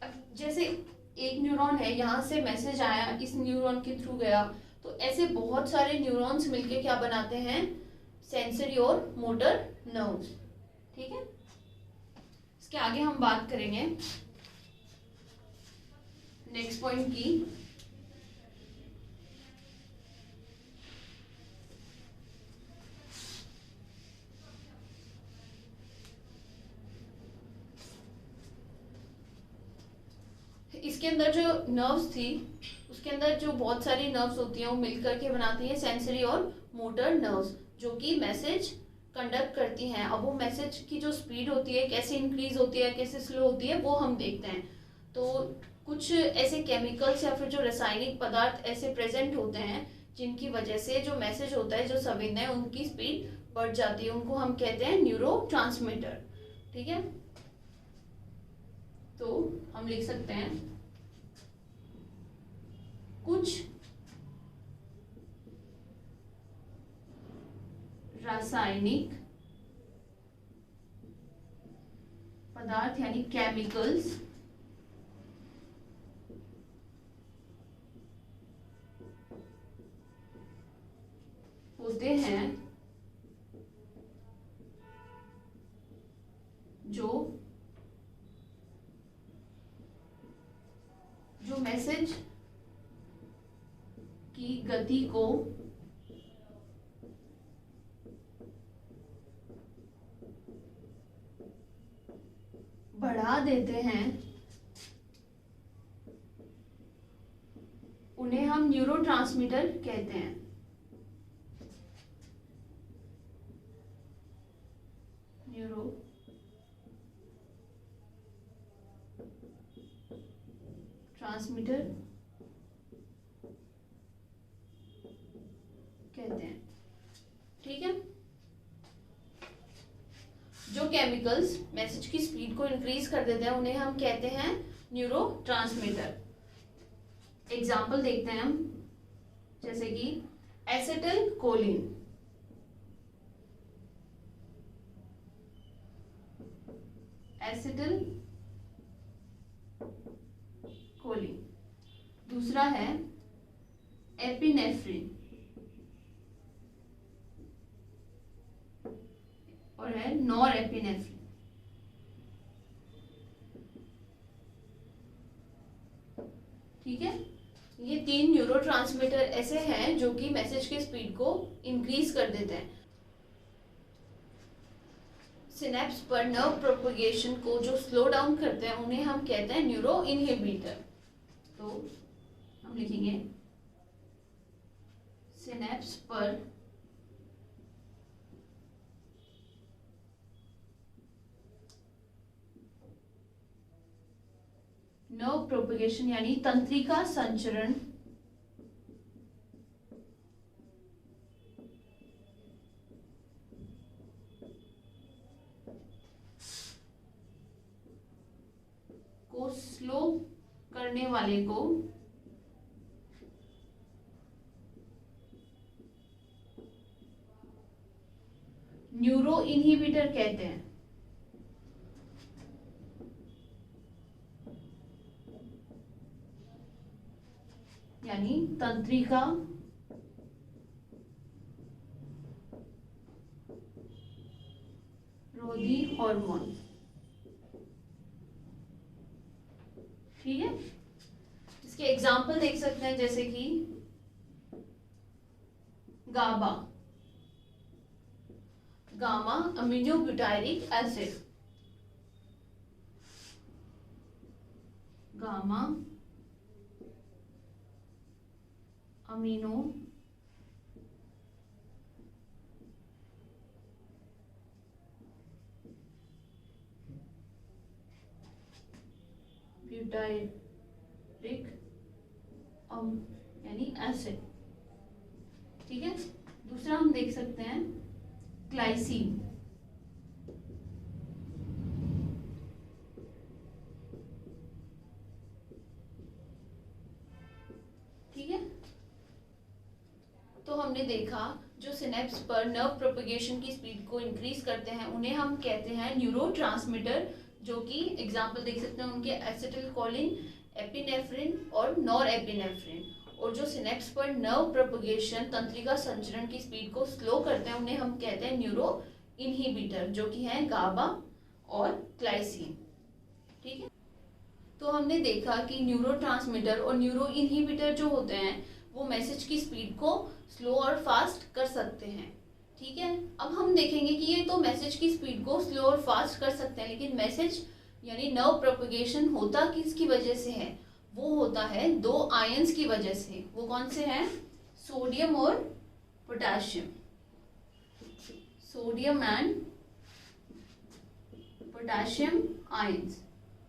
A: अब जैसे एक न्यूरॉन है, यहाँ से मैसेज आया, इस न्यूरॉन के थ्रू गया, तो ऐसे बहुत सारे न्यूरॉन्स मिलके क्या बनाते हैं, सेंसरी और मोटर नर्व्स। ठीक है, इसके आगे हम बात करेंगे नेक्स्ट पॉइंट की। इसके अंदर जो नर्व्स थी, उसके अंदर जो बहुत सारी नर्व्स होती हैं वो मिलकर के बनाती है सेंसरी और मोटर नर्व्स, जो कि मैसेज कंडक्ट करती हैं। अब वो मैसेज की जो स्पीड होती है, कैसे इंक्रीज होती है, कैसे स्लो होती है, वो हम देखते हैं। तो कुछ ऐसे केमिकल्स या फिर जो रासायनिक पदार्थ ऐसे प्रेजेंट होते हैं जिनकी वजह से जो मैसेज होता है, जो संवेदनाएं, उनकी स्पीड बढ़ जाती है, उनको हम कहते हैं न्यूरोट्रांसमीटर। ठीक है, तो हम लिख सकते हैं कुछ रासायनिक पदार्थ यानी केमिकल्स होते हैं जो मैसेज की गति को बढ़ा देते हैं, उन्हें हम न्यूरोट्रांसमीटर कहते हैं। न्यूरो ट्रांसमीटर कहते हैं। ठीक है, जो केमिकल्स मैसेज की स्पीड को इंक्रीज कर देते हैं उन्हें हम कहते हैं न्यूरोट्रांसमीटर। एग्जाम्पल देखते हैं हम, जैसे कि एसिटिल कोलिन, एसिटिल कोलिन। दूसरा है एपिनेफ्रिन और है नॉरएपिनेफ्रिन। ठीक है, ये 3 न्यूरोट्रांसमीटर ऐसे हैं जो कि मैसेज की स्पीड को इंक्रीज कर देते हैं। सिनेप्स पर नर्व प्रोपगेशन को जो स्लो डाउन करते हैं उन्हें हम कहते हैं न्यूरो इनहिबिटर। तो हम लिखेंगे सिनेप्स पर नर्व प्रोपगेशन यानी तंत्रिका संचरण को स्लो करने वाले को न्यूरो इनहिबिटर कहते हैं। यानी तंत्रिका रोधी हार्मोन। ठीक है, इसके एग्जाम्पल देख सकते हैं, जैसे कि GABA, gamma aminobutyric acid, gamma amino butyric यानी एसिड। ठीक है, दूसरा हम देख सकते हैं ग्लाइसिन, हमने देखा जो सिनेप्स पर नर्व प्रोपगेशन की स्पीड को इंक्रीज करते हैं उन्हें हम कहते हैं न्यूरोट्रांसमीटर, जो कि एग्जाम्पल देख सकते हैं उनके एसिटिलकोलिन, एपिनेफ्रिन और नॉरएपिनेफ्रिन। और जो सिनेप्स पर नर्व प्रोपगेशन तंत्रिका संचरण की स्पीड को स्लो करते हैं उन्हें हम कहते हैं न्यूरो इनहिबिटर, जो कि है गाबा और ग्लाइसिन। ठीक है, तो हमने देखा कि न्यूरोट्रांसमीटर और न्यूरो इनहिबिटर जो होते हैं वो मैसेज की स्पीड को स्लो और फास्ट कर सकते हैं। ठीक है, अब हम देखेंगे कि ये तो मैसेज की स्पीड को स्लो और फास्ट कर सकते हैं, लेकिन मैसेज यानी नर्व प्रोपगेशन होता किसकी वजह से है? वो होता है दो आयंस की वजह से। वो कौन से हैं? सोडियम और potassium, sodium and potassium ions.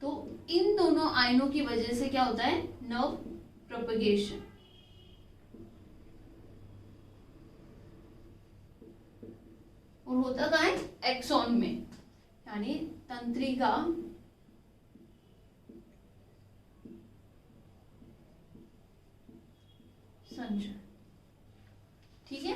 A: तो इन दोनों आयनों की वजह से क्या होता है? Nerve propagation. और होता कहाँ है? एक्सॉन में, यानी तंत्रिका संचरण। ठीक है,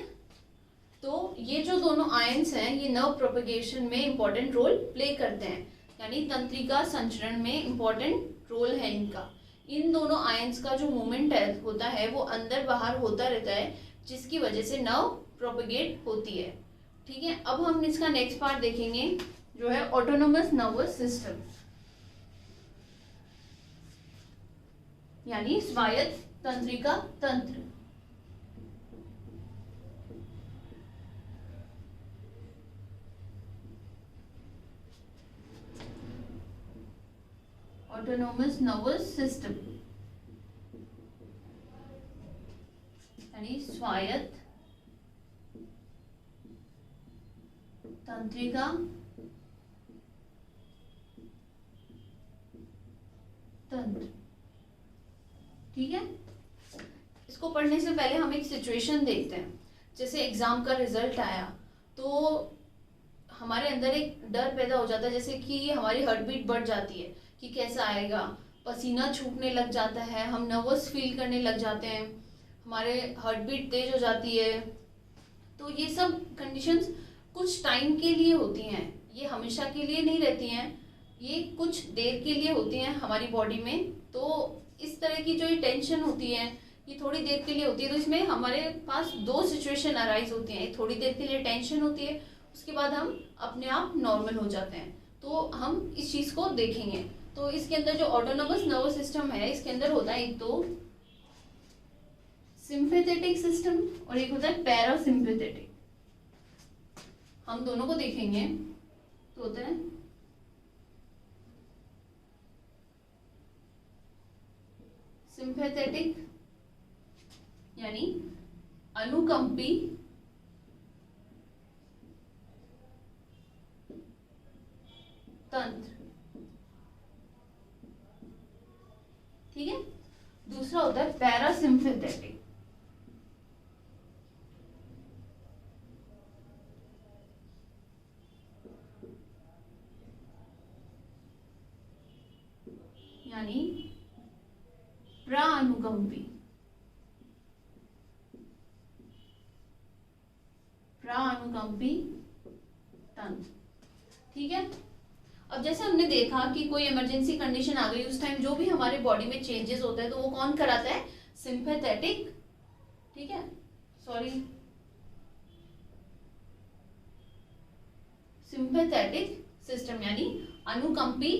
A: तो ये जो दोनों आयंस हैं ये नर्व प्रोपगेशन में इंपॉर्टेंट रोल प्ले करते हैं, यानी तंत्रिका संचरण में इंपॉर्टेंट रोल है इनका। इन दोनों आयंस का जो मूवमेंट होता है वो अंदर बाहर होता रहता है, जिसकी वजह से नर्व प्रोपगेट होती है। ठीक है, अब हम इसका नेक्स्ट पार्ट देखेंगे जो है ऑटोनोमस नर्वस सिस्टम, यानी स्वायत्त तंत्रिका तंत्र। ऑटोनोमस नर्वस सिस्टम यानी स्वायत्त तंत्रिका तंत्र। ठीक है, इसको पढ़ने से पहले हम एक सिचुएशन देखते हैं। जैसे एग्जाम का रिजल्ट आया तो हमारे अंदर एक डर पैदा हो जाता है, जैसे कि हमारी हार्ट बीट बढ़ जाती है कि कैसा आएगा, पसीना छूटने लग जाता है, हम नर्वस फील करने लग जाते हैं, हमारे हार्ट बीट तेज हो जाती है। तो ये सब कंडीशंस कुछ टाइम के लिए होती हैं, ये हमेशा के लिए नहीं रहती हैं, ये कुछ देर के लिए होती हैं हमारी बॉडी में। तो इस तरह की जो ये टेंशन होती है ये थोड़ी देर के लिए होती है। तो इसमें हमारे पास दो सिचुएशन अराइज होती हैं, थोड़ी देर के लिए टेंशन होती है, उसके बाद हम अपने आप नॉर्मल हो जाते हैं। तो हम इस चीज़ को देखेंगे। तो इसके अंदर जो ऑटोनोमस नर्वस सिस्टम है इसके अंदर होता है एक तो सिंपैथेटिक सिस्टम और एक होता है पैरासिम्पैथेटिक। हम दोनों को देखेंगे तो होता है सिंपैथेटिक यानी अनुकंपी तंत्र। ठीक है, दूसरा होता है पैरासिम्पैथेटिक यानी प्रानुकंपी तंत्र। ठीक है, अब जैसे हमने देखा कि कोई इमरजेंसी कंडीशन आ गई, उस टाइम जो भी हमारे बॉडी में चेंजेस होते हैं तो वो कौन कराता है? सिंपैथेटिक। ठीक है, सिंपैथेटिक सिस्टम यानी अनुकंपी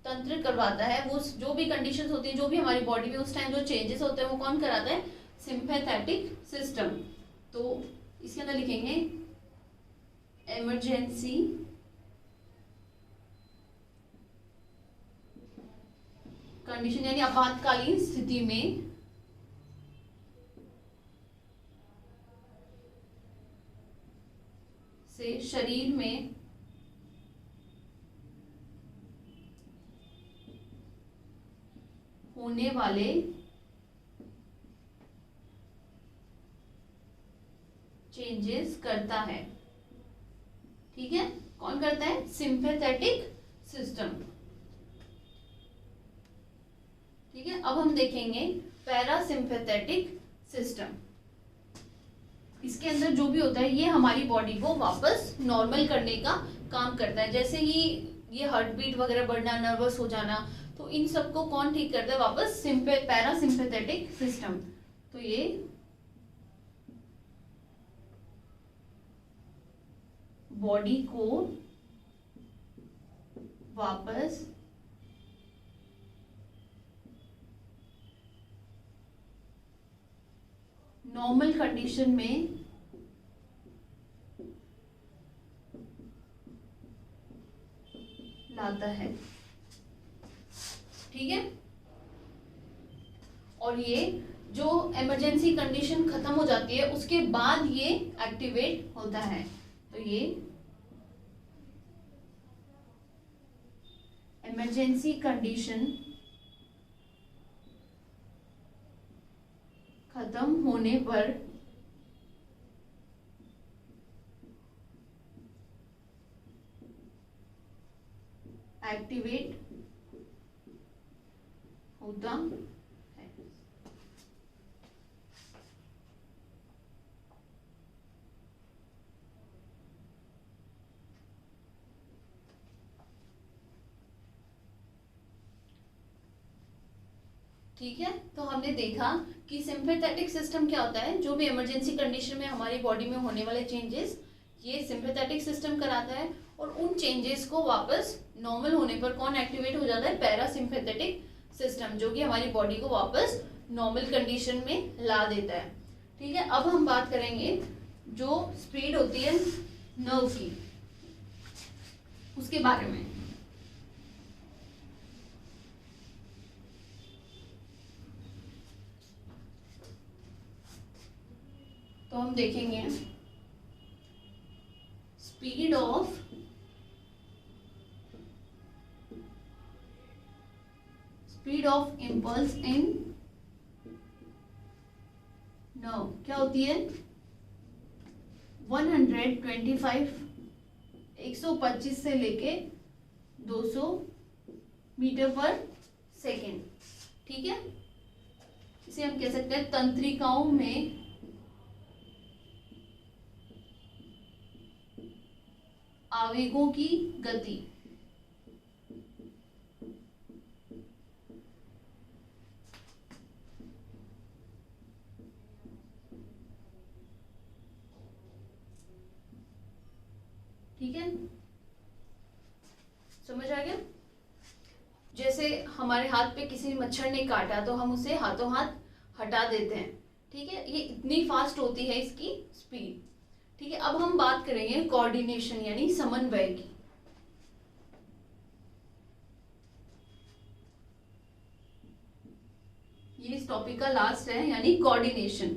A: तंत्र करवाता है। वो जो भी कंडीशंस होती हैं, जो भी हमारी बॉडी में उस टाइम जो चेंजेस होते हैं वो कौन कराता है? Sympathetic system. तो इसके अंदर लिखेंगे इमरजेंसी कंडीशन यानी आपातकालीन स्थिति में से शरीर में होने वाले चेंजेस करता है। ठीक है, कौन करता है? Sympathetic system. ठीक है, अब हम देखेंगे पैरासिम्पैथेटिक सिस्टम। इसके अंदर जो भी होता है ये हमारी बॉडी को वापस नॉर्मल करने का काम करता है। जैसे ही ये हार्ट बीट वगैरह बढ़ना, नर्वस हो जाना, तो इन सबको कौन ठीक करता है वापस? Parasympathetic system. तो ये बॉडी को वापस नॉर्मल कंडीशन में लाता है। ठीक है, और ये जो इमरजेंसी कंडीशन खत्म हो जाती है उसके बाद ये एक्टिवेट होता है। तो ये इमरजेंसी कंडीशन खत्म होने पर एक्टिवेट होता है। ठीक है, तो हमने देखा कि सिंपैथेटिक सिस्टम क्या होता है। जो भी इमरजेंसी कंडीशन में हमारी बॉडी में होने वाले चेंजेस ये सिंपैथेटिक सिस्टम कराता है, और उन चेंजेस को वापस नॉर्मल होने पर कौन एक्टिवेट हो जाता है? पैरासिम्पैथेटिक सिस्टम, जो कि हमारी बॉडी को वापस नॉर्मल कंडीशन में ला देता है। ठीक है, अब हम बात करेंगे जो स्पीड होती है नर्व की, उसके बारे में। तो हम देखेंगे speed of impulse in nerve क्या होती है? 125 से लेके 200 मीटर पर सेकेंड। ठीक है, इसे हम कह सकते हैं तंत्रिकाओं में आवेगों की गति। ठीक है, समझ आ गया? जैसे हमारे हाथ पे किसी मच्छर ने काटा तो हम उसे हाथों हाथ हटा देते हैं। ठीक है, ये इतनी फास्ट होती है इसकी स्पीड। ठीक है, अब हम बात करेंगे कोऑर्डिनेशन यानी समन्वय की। ये इस टॉपिक का लास्ट है, यानी कोऑर्डिनेशन।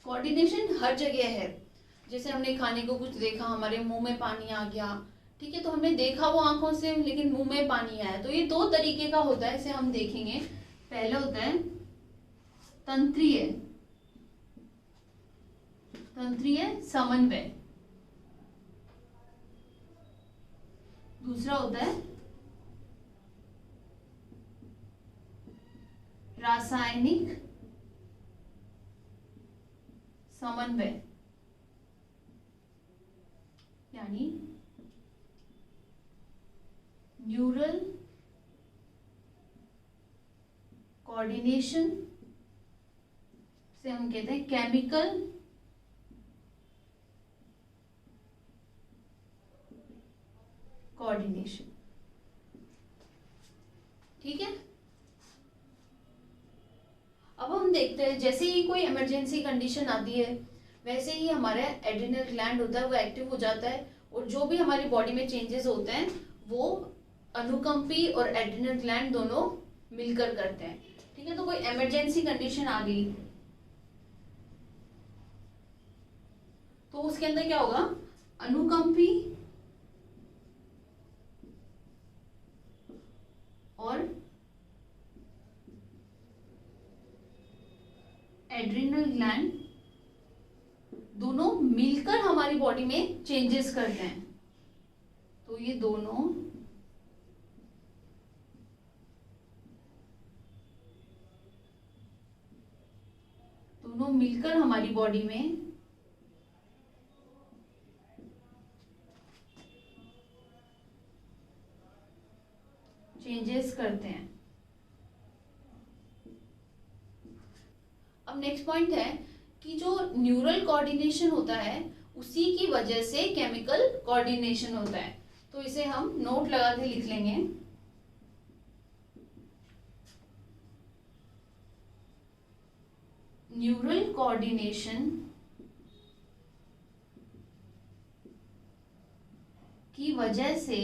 A: कोऑर्डिनेशन हर जगह है। जैसे हमने खाने को कुछ देखा, हमारे मुंह में पानी आ गया। ठीक है, तो हमने देखा वो आंखों से, लेकिन मुंह में पानी आया। तो ये दो तरीके का होता है, इसे हम देखेंगे। पहला होता है तंत्रीय समन्वय, दूसरा होता है रासायनिक समन्वय, यानी न्यूरल कोऑर्डिनेशन से हम कहते हैं केमिकल कोऑर्डिनेशन। ठीक है, अब हम देखते हैं जैसे ही कोई इमरजेंसी कंडीशन आती है वैसे ही हमारा एड्रिनल ग्लैंड होता है वो एक्टिव हो जाता है, और जो भी हमारी बॉडी में चेंजेस होते हैं वो अनुकंपी और एड्रिनल ग्लैंड दोनों मिलकर करते हैं। ठीक है, तो कोई इमरजेंसी कंडीशन आ गई तो उसके अंदर क्या होगा? अनुकंपी और एड्रिनल ग्लैंड दोनों मिलकर हमारी बॉडी में चेंजेस करते हैं। तो ये दोनों मिलकर हमारी बॉडी में चेंजेस करते हैं। अब नेक्स्ट पॉइंट है कि जो न्यूरल कोऑर्डिनेशन होता है उसी की वजह से केमिकल कोऑर्डिनेशन होता है। तो इसे हम नोट लगा के लिख लेंगे। न्यूरल कोऑर्डिनेशन की वजह से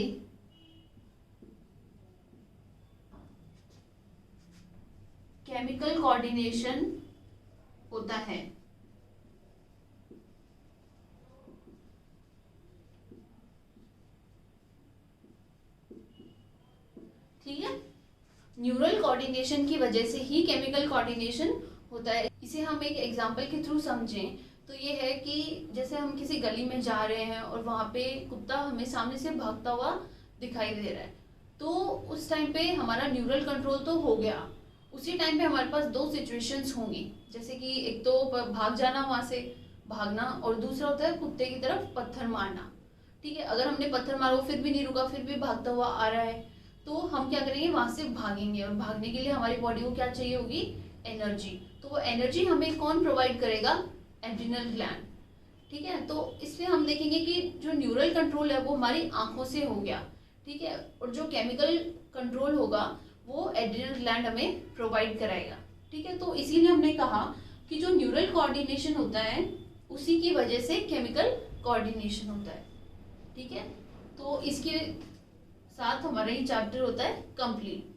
A: केमिकल कोऑर्डिनेशन होता है। ठीक है, न्यूरल कोऑर्डिनेशन की वजह से ही केमिकल कोऑर्डिनेशन होता है। इसे हम एक एग्जांपल के थ्रू समझें तो ये है कि जैसे हम किसी गली में जा रहे हैं और वहां पे कुत्ता हमें सामने से भागता हुआ दिखाई दे रहा है, तो उस टाइम पे हमारा न्यूरल कंट्रोल तो हो गया। उसी टाइम पे हमारे पास दो सिचुएशंस होंगी, जैसे कि एक तो भाग जाना, वहां से भागना, और दूसरा होता है कुत्ते की तरफ पत्थर मारना। ठीक है, अगर हमने पत्थर मारा वो फिर भी नहीं रुका, फिर भी भागता हुआ आ रहा है, तो हम क्या करेंगे, वहां से भागेंगे। और भागने के लिए हमारी बॉडी को क्या चाहिए होगी, एनर्जी। तो वो एनर्जी हमें कौन प्रोवाइड करेगा, एड्रिनल ग्लैंड। ठीक है, तो इसलिए हम देखेंगे कि जो न्यूरल कंट्रोल है वो हमारी आंखों से हो गया। ठीक है, और जो केमिकल कंट्रोल होगा वो एड्रिनल ग्लैंड हमें प्रोवाइड कराएगा। ठीक है, तो इसीलिए हमने कहा कि जो न्यूरल कोऑर्डिनेशन होता है उसी की वजह से केमिकल कोऑर्डिनेशन होता है। ठीक है, तो इसके साथ हमारा ये चैप्टर होता है कंप्लीट।